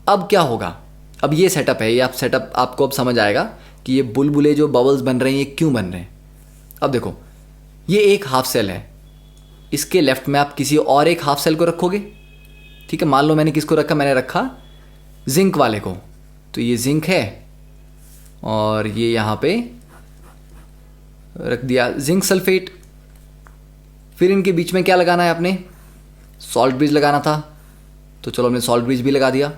अब क्या होगा? अब ये सेटअप है, ये आप सेटअप आपको अब समझ आएगा कि ये बुलबुले जो बबल्स बन रहे हैं ये क्यों बन रहे हैं। अब देखो, ये एक हाफ सेल है, इसके लेफ्ट में आप किसी और एक हाफ सेल को रखोगे, ठीक है। मान लो मैंने किसको रखा, मैंने रखा जिंक वाले को, तो ये जिंक है और ये यहां पे रख दिया जिंक सल्फेट। फिर इनके बीच में क्या लगाना है, आपने सॉल्ट ब्रिज लगाना था, तो चलो हमने सॉल्ट ब्रिज भी लगा दिया।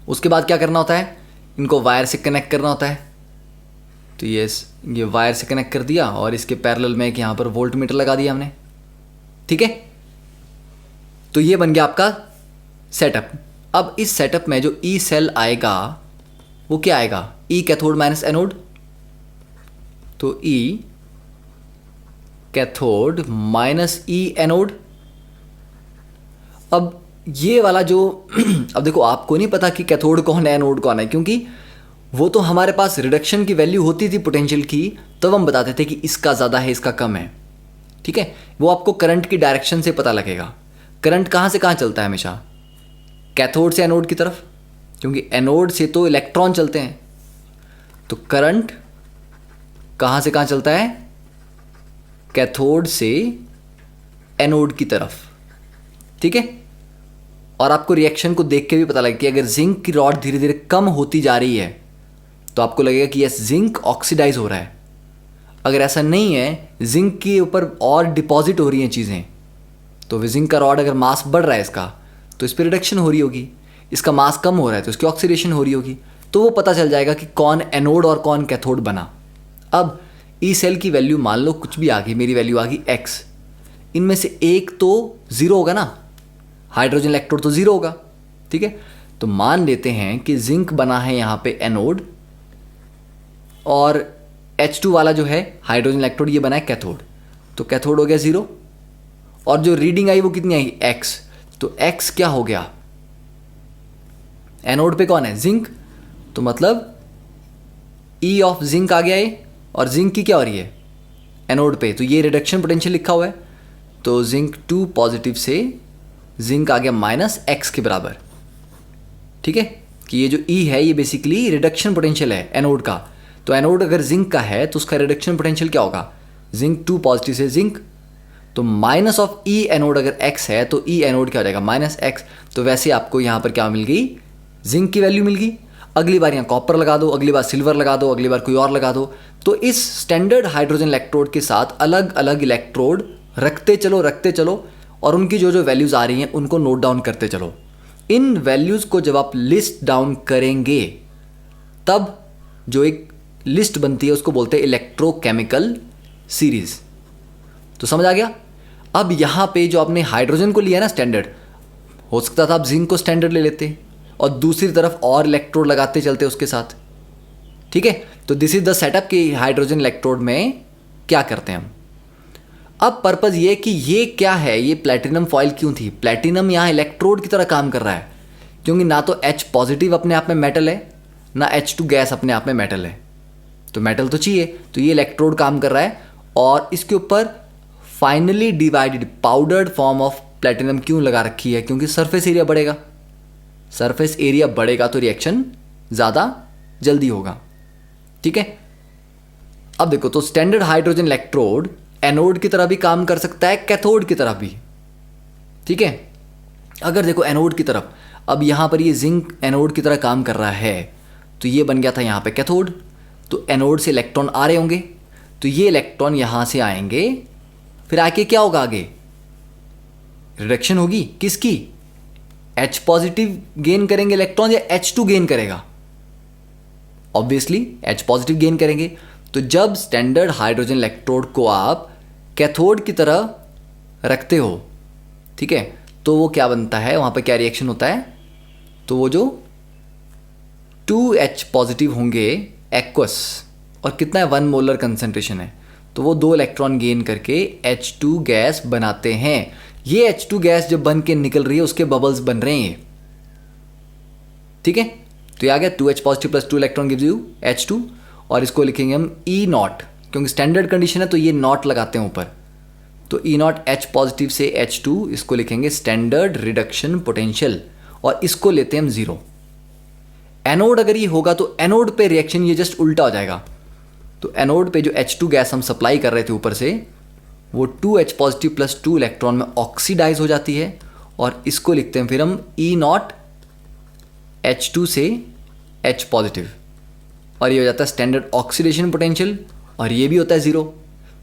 उसके बाद क्या करना होता है, इनको वायर से कनेक्ट करना होता है, तो ये वायर से कनेक्ट कर दिया और इसके पैरेलल में एक यहां पर वोल्ट मीटर लगा दिया हमने, ठीक है। तो ये बन गया आपका सेटअप। अब इस सेटअप में जो ई सेल आएगा वो क्या आएगा, ई कैथोड माइनस एनोड, तो ई कैथोड माइनस ई एनोड। अब ये वाला जो अब देखो, आपको नहीं पता कि कैथोड कौन है एनोड कौन है, क्योंकि वो तो हमारे पास रिडक्शन की वैल्यू होती थी पोटेंशियल की, तब हम बताते थे कि इसका ज़्यादा है इसका कम है, ठीक है। वो आपको करंट की डायरेक्शन से पता लगेगा। करंट कहाँ से कहाँ चलता है हमेशा, कैथोड से एनोड की तरफ, क्योंकि एनोड से तो इलेक्ट्रॉन चलते हैं, तो करंट कहाँ से कहाँ चलता है, कैथोड से एनोड की तरफ, ठीक है। और आपको रिएक्शन को देख के भी पता लगेगा कि अगर जिंक की रॉड धीरे धीरे कम होती जा रही है तो आपको लगेगा कि यस जिंक ऑक्सीडाइज हो रहा है। अगर ऐसा नहीं है, जिंक के ऊपर और डिपॉजिट हो रही हैं चीज़ें, तो जिंक का रॉड अगर मास बढ़ रहा है इसका, तो इस पर रिडक्शन हो रही होगी, इसका मास कम हो रहा है तो इसकी ऑक्सीडेशन हो रही होगी, तो वो पता चल जाएगा कि कौन एनोड और कौन कैथोड बना। अब ई सेल की वैल्यू मान लो कुछ भी आ गई, मेरी वैल्यू आ गई x, इनमें से एक तो ज़ीरो होगा ना, हाइड्रोजन इलेक्ट्रोड तो ज़ीरो होगा, ठीक है। तो मान लेते हैं कि जिंक बना है यहाँ पे एनोड और H2 वाला जो है हाइड्रोजन इलेक्ट्रोड ये बना है कैथोड, तो कैथोड हो गया ज़ीरो और जो रीडिंग आई वो कितनी आई x, तो x क्या हो गया, एनोड पे कौन है जिंक, तो मतलब E ऑफ जिंक आ गया ये, और जिंक की क्या हो रही है एनोड पे, तो ये रिडक्शन पोटेंशियल लिखा हुआ है, तो जिंक 2 पॉजिटिव से जिंक आ गया -x के बराबर, ठीक है। कि ये जो E है ये बेसिकली रिडक्शन पोटेंशियल है एनोड का, तो एनोड अगर जिंक का है तो उसका रिडक्शन पोटेंशियल क्या होगा, जिंक 2 पॉजिटिव से जिंक, तो माइनस ऑफ E एनोड अगर x है तो E एनोड क्या हो जाएगा -x, तो वैसे आपको यहाँ पर क्या मिल गई, जिंक की वैल्यू मिल गई। अगली बार यहाँ कॉपर लगा दो, अगली बार सिल्वर लगा दो, अगली बार कोई और लगा दो, तो इस स्टैंडर्ड हाइड्रोजन इलेक्ट्रोड के साथ अलग अलग इलेक्ट्रोड रखते चलो और उनकी जो जो वैल्यूज़ आ रही हैं उनको नोट डाउन करते चलो। इन वैल्यूज़ को जब आप लिस्ट डाउन करेंगे तब जो एक लिस्ट बनती है उसको बोलते हैं इलेक्ट्रोकेमिकल सीरीज। तो समझ आ गया। अब यहाँ पे जो आपने हाइड्रोजन को लिया ना स्टैंडर्ड, हो सकता था आप जिंक को स्टैंडर्ड ले लेते और दूसरी तरफ और इलेक्ट्रोड लगाते चलते उसके साथ, ठीक है। तो दिस इज द सेटअप कि हाइड्रोजन इलेक्ट्रोड में क्या करते हैं हम। अब पर्पज़ ये कि ये क्या है, ये प्लैटिनम फॉइल क्यों थी, प्लैटिनम यहाँ इलेक्ट्रोड की तरह काम कर रहा है, क्योंकि ना तो H पॉजिटिव अपने आप में मेटल है ना H2 गैस अपने आप में मेटल है, तो मेटल तो चाहिए, तो ये इलेक्ट्रोड काम कर रहा है और इसके ऊपर finally divided powdered form of platinum क्यों लगा रखी है, क्योंकि सरफेस एरिया बढ़ेगा, सरफेस एरिया बढ़ेगा तो रिएक्शन ज़्यादा जल्दी होगा, ठीक है। अब देखो, तो स्टैंडर्ड हाइड्रोजन इलेक्ट्रोड एनोड की तरह भी काम कर सकता है, कैथोड की तरह भी, ठीक है। अगर देखो एनोड की तरफ, अब यहाँ पर ये जिंक एनोड की तरह काम कर रहा है, तो ये बन गया था यहाँ पे कैथोड, तो एनोड से इलेक्ट्रॉन आ रहे होंगे, तो ये इलेक्ट्रॉन यहाँ से आएंगे, फिर आके क्या होगा, आगे रिडक्शन होगी किसकी, H पॉजिटिव गेन करेंगे इलेक्ट्रॉन या H2 गेन करेगा, ऑब्वियसली H पॉजिटिव गेन करेंगे। तो जब स्टैंडर्ड हाइड्रोजन इलेक्ट्रोड को आप कैथोड की तरह रखते हो, ठीक है, तो वो क्या बनता है, वहाँ पे क्या रिएक्शन होता है, तो वो जो 2H पॉजिटिव होंगे एक्वस, और कितना है 1 मोलर कंसंट्रेशन है, तो वो 2 इलेक्ट्रॉन गेन करके H2 गैस बनाते हैं। ये H2 गैस जब बन के निकल रही है उसके बबल्स बन रहे हैं, ठीक है। तो ये आ गया 2H positive plus 2 electron gives you H2, और इसको लिखेंगे हम E नॉट, क्योंकि स्टैंडर्ड कंडीशन है तो ये नॉट लगाते हैं ऊपर, तो E नॉट H पॉजिटिव से H2, इसको लिखेंगे स्टैंडर्ड रिडक्शन पोटेंशियल, और इसको लेते हैं हम 0। एनोड अगर ये होगा तो एनोड पे रिएक्शन ये जस्ट उल्टा हो जाएगा, तो एनोड पे जो H2 गैस हम सप्लाई कर रहे थे ऊपर से, वो 2H पॉजिटिव प्लस 2 इलेक्ट्रॉन में ऑक्सीडाइज हो जाती है, और इसको लिखते हैं फिर हम E नॉट H2 से H पॉजिटिव, और ये हो जाता है स्टैंडर्ड ऑक्सीडेशन पोटेंशियल, और ये भी होता है 0।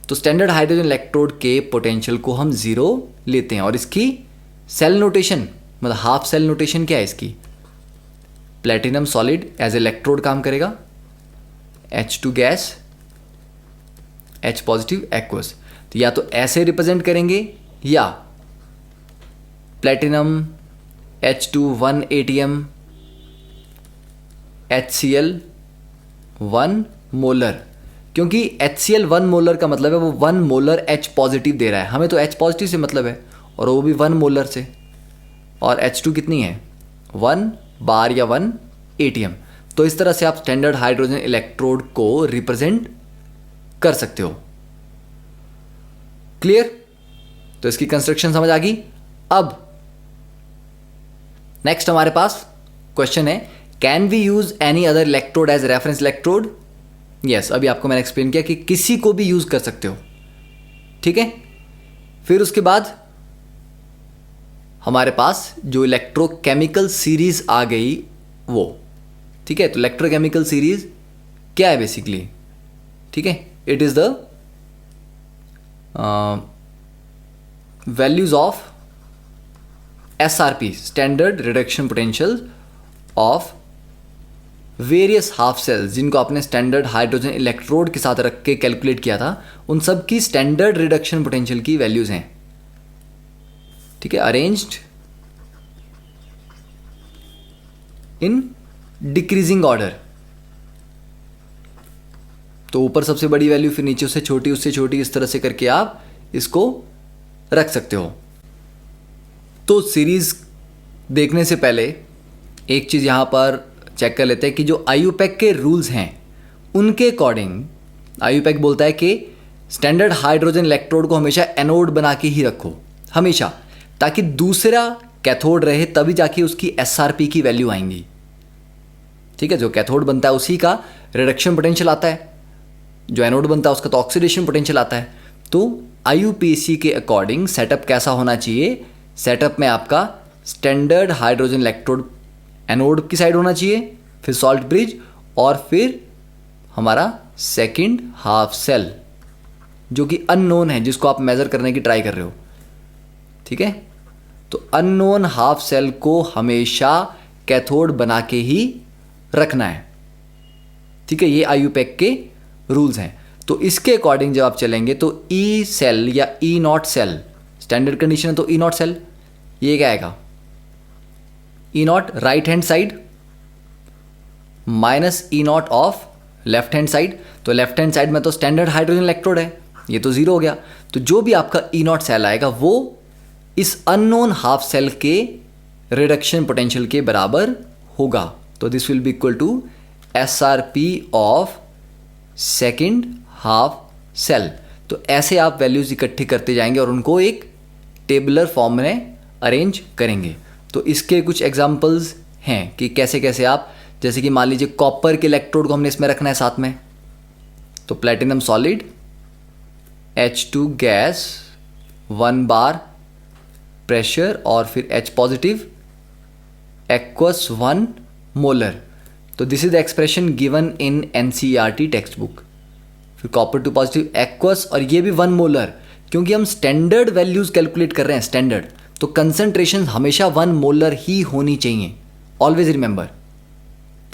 तो स्टैंडर्ड हाइड्रोजन इलेक्ट्रोड के पोटेंशियल को हम 0 लेते हैं, और इसकी सेल नोटेशन, मतलब हाफ सेल नोटेशन क्या है इसकी, प्लैटिनम सॉलिड एज इलेक्ट्रोड काम करेगा, H2 gas H positive aqueous, तो या तो ऐसे रिप्रेजेंट करेंगे या platinum H2 1 ATM HCl 1 molar, क्योंकि HCl 1 मोलर का मतलब है वो 1 मोलर H पॉजिटिव दे रहा है, हमें तो H पॉजिटिव से मतलब है, और वो भी 1 मोलर से, और H2 कितनी है 1 बार या 1 ATM। तो इस तरह से आप स्टैंडर्ड हाइड्रोजन इलेक्ट्रोड को रिप्रेजेंट कर सकते हो। क्लियर? तो इसकी कंस्ट्रक्शन समझ आ गई। अब नेक्स्ट हमारे पास क्वेश्चन है, can we use any other electrode as reference electrode. Yes, अभी आपको मैंने एक्सप्लेन किया कि किसी को भी यूज कर सकते हो, ठीक है। फिर उसके बाद हमारे पास जो इलेक्ट्रोकेमिकल सीरीज आ गई वो, ठीक है। तो इलेक्ट्रोकेमिकल सीरीज क्या है बेसिकली, ठीक है, it is the values of SRP standard reduction potential of various half cells, जिनको आपने स्टैंडर्ड हाइड्रोजन इलेक्ट्रोड के साथ रख के कैलकुलेट किया था, उन सब की स्टैंडर्ड रिडक्शन पोटेंशियल की वैल्यूज हैं। ठीक है, अरेंज्ड इन डिक्रीजिंग ऑर्डर। तो ऊपर सबसे बड़ी वैल्यू, फिर नीचे उससे छोटी, इस तरह से करके आप इसको रख सकते हो। तो सीरीज देखने से पहले एक चीज़ यहाँ पर चेक कर लेते हैं कि जो आईयूपैक के रूल्स हैं उनके अकॉर्डिंग आईयूपैक बोलता है कि स्टैंडर्ड हाइड्रोजन इलेक्ट्रोड को हमेशा एनोड बना के ही रखो, हमेशा, ताकि दूसरा कैथोड रहे, तभी जाके उसकी एसआरपी की वैल्यू आएंगी। ठीक है, जो कैथोड बनता है उसी का रिडक्शन पोटेंशियल आता है, जो एनोड बनता है उसका तो ऑक्सीडेशन पोटेंशियल आता है। तो आईयूपीएसी के अकॉर्डिंग सेटअप कैसा होना चाहिए? सेटअप में आपका स्टैंडर्ड हाइड्रोजन इलेक्ट्रोड एनोड की साइड होना चाहिए, फिर सॉल्ट ब्रिज, और फिर हमारा सेकंड हाफ सेल जो कि अननोन है, जिसको आप मेजर करने की ट्राई कर रहे हो। ठीक है, तो अननोन हाफ सेल को हमेशा कैथोड बना के ही रखना है। ठीक है, ये आईयूपैक के रूल्स हैं। तो इसके अकॉर्डिंग जब आप चलेंगे तो ई सेल या E naught cell, standard condition है तो ई नॉट सेल, ये क्या आएगा? E naught right hand side minus E naught of left hand side. तो लेफ्ट हैंड साइड में तो स्टैंडर्ड हाइड्रोजन इलेक्ट्रोड है, ये तो जीरो हो गया। तो जो भी आपका ई नॉट सेल आएगा वो इस अननोन हाफ सेल के रिडक्शन पोटेंशियल के बराबर होगा। तो this will be equal to SRP of second half cell. तो ऐसे आप वैल्यूज इकट्ठी करते जाएंगे और उनको एक टेबुलर फॉर्म में अरेंज करेंगे। तो इसके कुछ एग्जांपल्स हैं कि कैसे कैसे आप, जैसे कि मान लीजिए कॉपर के इलेक्ट्रोड को हमने इसमें रखना है साथ में, तो प्लेटिनम सॉलिड, H2 गैस, 1 बार प्रेशर, और फिर H पॉजिटिव, एक्वस 1 मोलर। तो this is the expression given in NCERT text book. फिर कॉपर 2 पॉजिटिव एक्वस, और ये भी 1 मोलर, क्योंकि हम स्टैंडर्ड वैल्यूज कैलकुलेट कर रहे हैं, स्टैंडर्ड, तो कंसंट्रेशन हमेशा 1 मोलर ही होनी चाहिए, ऑलवेज रिमेंबर।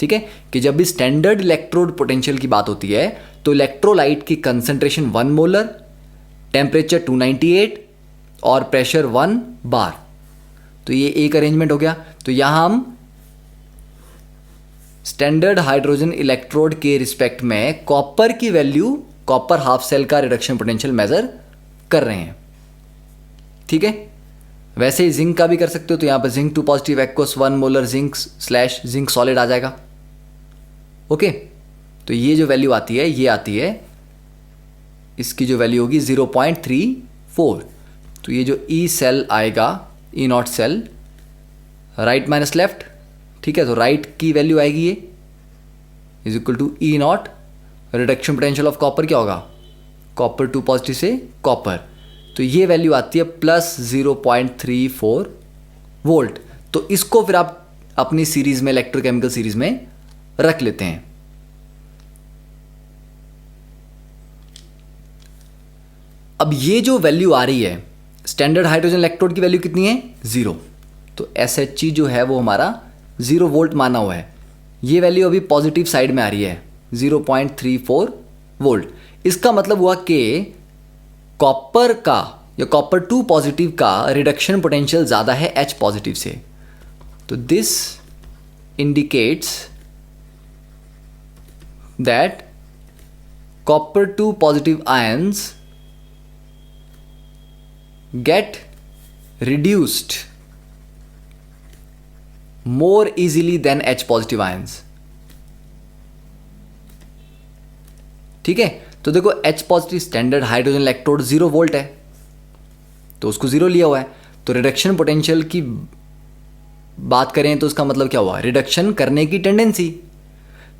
ठीक है, कि जब भी स्टैंडर्ड इलेक्ट्रोड पोटेंशियल की बात होती है तो इलेक्ट्रोलाइट की कंसंट्रेशन 1 मोलर, टेम्परेचर 298 और प्रेशर 1 बार। तो ये एक अरेंजमेंट हो गया। तो यहां हम स्टैंडर्ड हाइड्रोजन इलेक्ट्रोड के रिस्पेक्ट में कॉपर की वैल्यू, कॉपर हाफ सेल का रिडक्शन पोटेंशियल मेजर कर रहे हैं। ठीक है, वैसे ही जिंक का भी कर सकते हो। तो यहां पर zinc 2 positive aqueous 1 molar zinc slash zinc solid आ जाएगा। ओके, तो ये जो वैल्यू आती है, ये आती है, इसकी जो वैल्यू होगी 0.34। तो ये जो ई सेल आएगा, E naught cell, right minus left, ठीक है, तो राइट की वैल्यू आएगी ये is equal to E naught, reduction potential of copper क्या होगा? कॉपर 2 पॉजिटिव से कॉपर, तो ये वैल्यू आती है प्लस 0.34 वोल्ट। तो इसको फिर आप अपनी सीरीज में, इलेक्ट्रोकेमिकल सीरीज में रख लेते हैं। अब ये जो वैल्यू आ रही है स्टैंडर्ड हाइड्रोजन इलेक्ट्रोड की वैल्यू कितनी है? 0। तो SHG जो है वो हमारा 0 वोल्ट माना हुआ है। ये वैल्यू अभी पॉजिटिव साइड में आ रही है 0.34 वोल्ट। इसका मतलब हुआ कि कॉपर का या कॉपर 2 पॉजिटिव का रिडक्शन पोटेंशियल ज़्यादा है H पॉजिटिव से। तो this indicates that copper 2 positive ions get reduced more easily than H positive ions। ठीक है, तो देखो H positive standard hydrogen electrode 0 volt है, तो उसको 0 लिया हुआ है। तो रिडक्शन पोटेंशियल की बात करें तो उसका मतलब क्या हुआ? रिडक्शन करने की टेंडेंसी।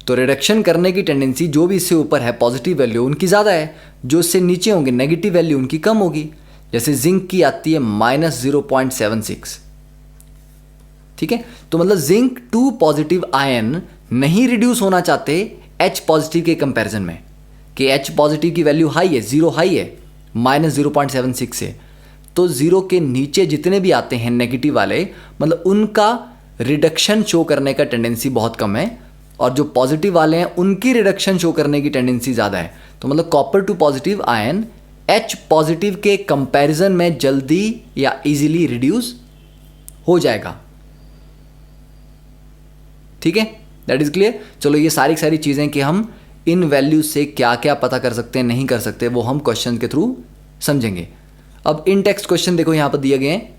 तो रिडक्शन करने की टेंडेंसी जो भी इससे ऊपर है पॉजिटिव वैल्यू उनकी ज़्यादा है, जो इससे नीचे होंगे नेगेटिव वैल्यू उनकी कम होगी। जैसे जिंक की आती है -0.76। ठीक है, तो मतलब जिंक 2 पॉजिटिव आयन नहीं रिड्यूस होना चाहते H पॉजिटिव के कंपैरिजन में, कि H पॉजिटिव की वैल्यू हाई है, 0 हाई है -0.76 से। तो 0 के नीचे जितने भी आते हैं नेगेटिव वाले, मतलब उनका रिडक्शन शो करने का टेंडेंसी बहुत कम है, और जो पॉजिटिव वाले हैं उनकी रिडक्शन शो करने की टेंडेंसी ज़्यादा है। तो मतलब copper 2 positive ion H positive के कंपैरिजन में जल्दी या इजीली रिड्यूस हो जाएगा। ठीक है, दैट इज क्लियर। चलो ये सारी चीजें कि हम इन वैल्यूज से क्या क्या पता कर सकते हैं, नहीं कर सकते, वो हम क्वेश्चन के थ्रू समझेंगे। अब इन टेक्स्ट क्वेश्चन देखो यहां पर दिए गए हैं।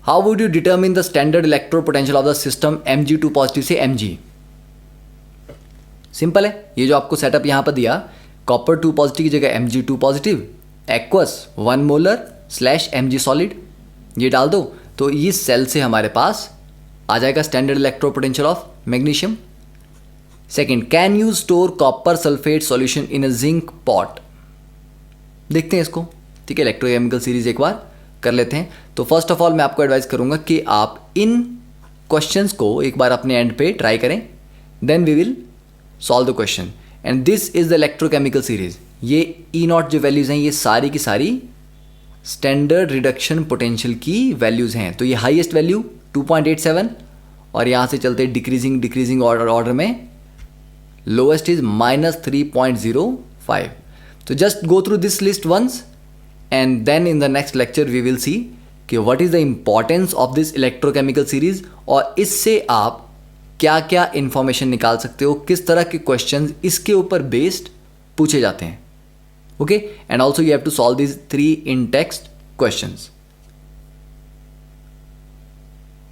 How would you determine the standard electro potential of the system Mg2 positive से Mg? सिंपल है, ये जो आपको सेटअप यहां पर दिया, कॉपर 2 पॉजिटिव की जगह Mg2 positive, aqueous 1 molar / Mg solid, ये डाल दो तो इस सेल से हमारे पास आ जाएगा standard electro potential of magnesium. Second, can you store copper sulphate solution in a zinc pot? देखते हैं इसको। ठीक है, इलेक्ट्रोकेमिकल सीरीज एक बार कर लेते हैं। तो फर्स्ट ऑफ ऑल मैं आपको एडवाइस करूंगा कि आप इन क्वेश्चंस को एक बार अपने एंड पे ट्राई करें, then we will solve the question. And this is the electrochemical series. ये E0 जो वैल्यूज हैं ये सारी की सारी स्टैंडर्ड रिडक्शन पोटेंशियल की वैल्यूज हैं। तो ये हाईएस्ट वैल्यू 2.87 और यहां से चलते डिक्रीजिंग ऑर्डर में लोएस्ट इज -3.05। तो just go through this list once and then in the next lecture we will see कि what is the importance of this electrochemical series और इससे आप क्या क्या इंफॉर्मेशन निकाल सकते हो, किस तरह के क्वेश्चंस इसके ऊपर बेस्ड पूछे जाते हैं। Okay, and also you have to solve this 3 in text questions.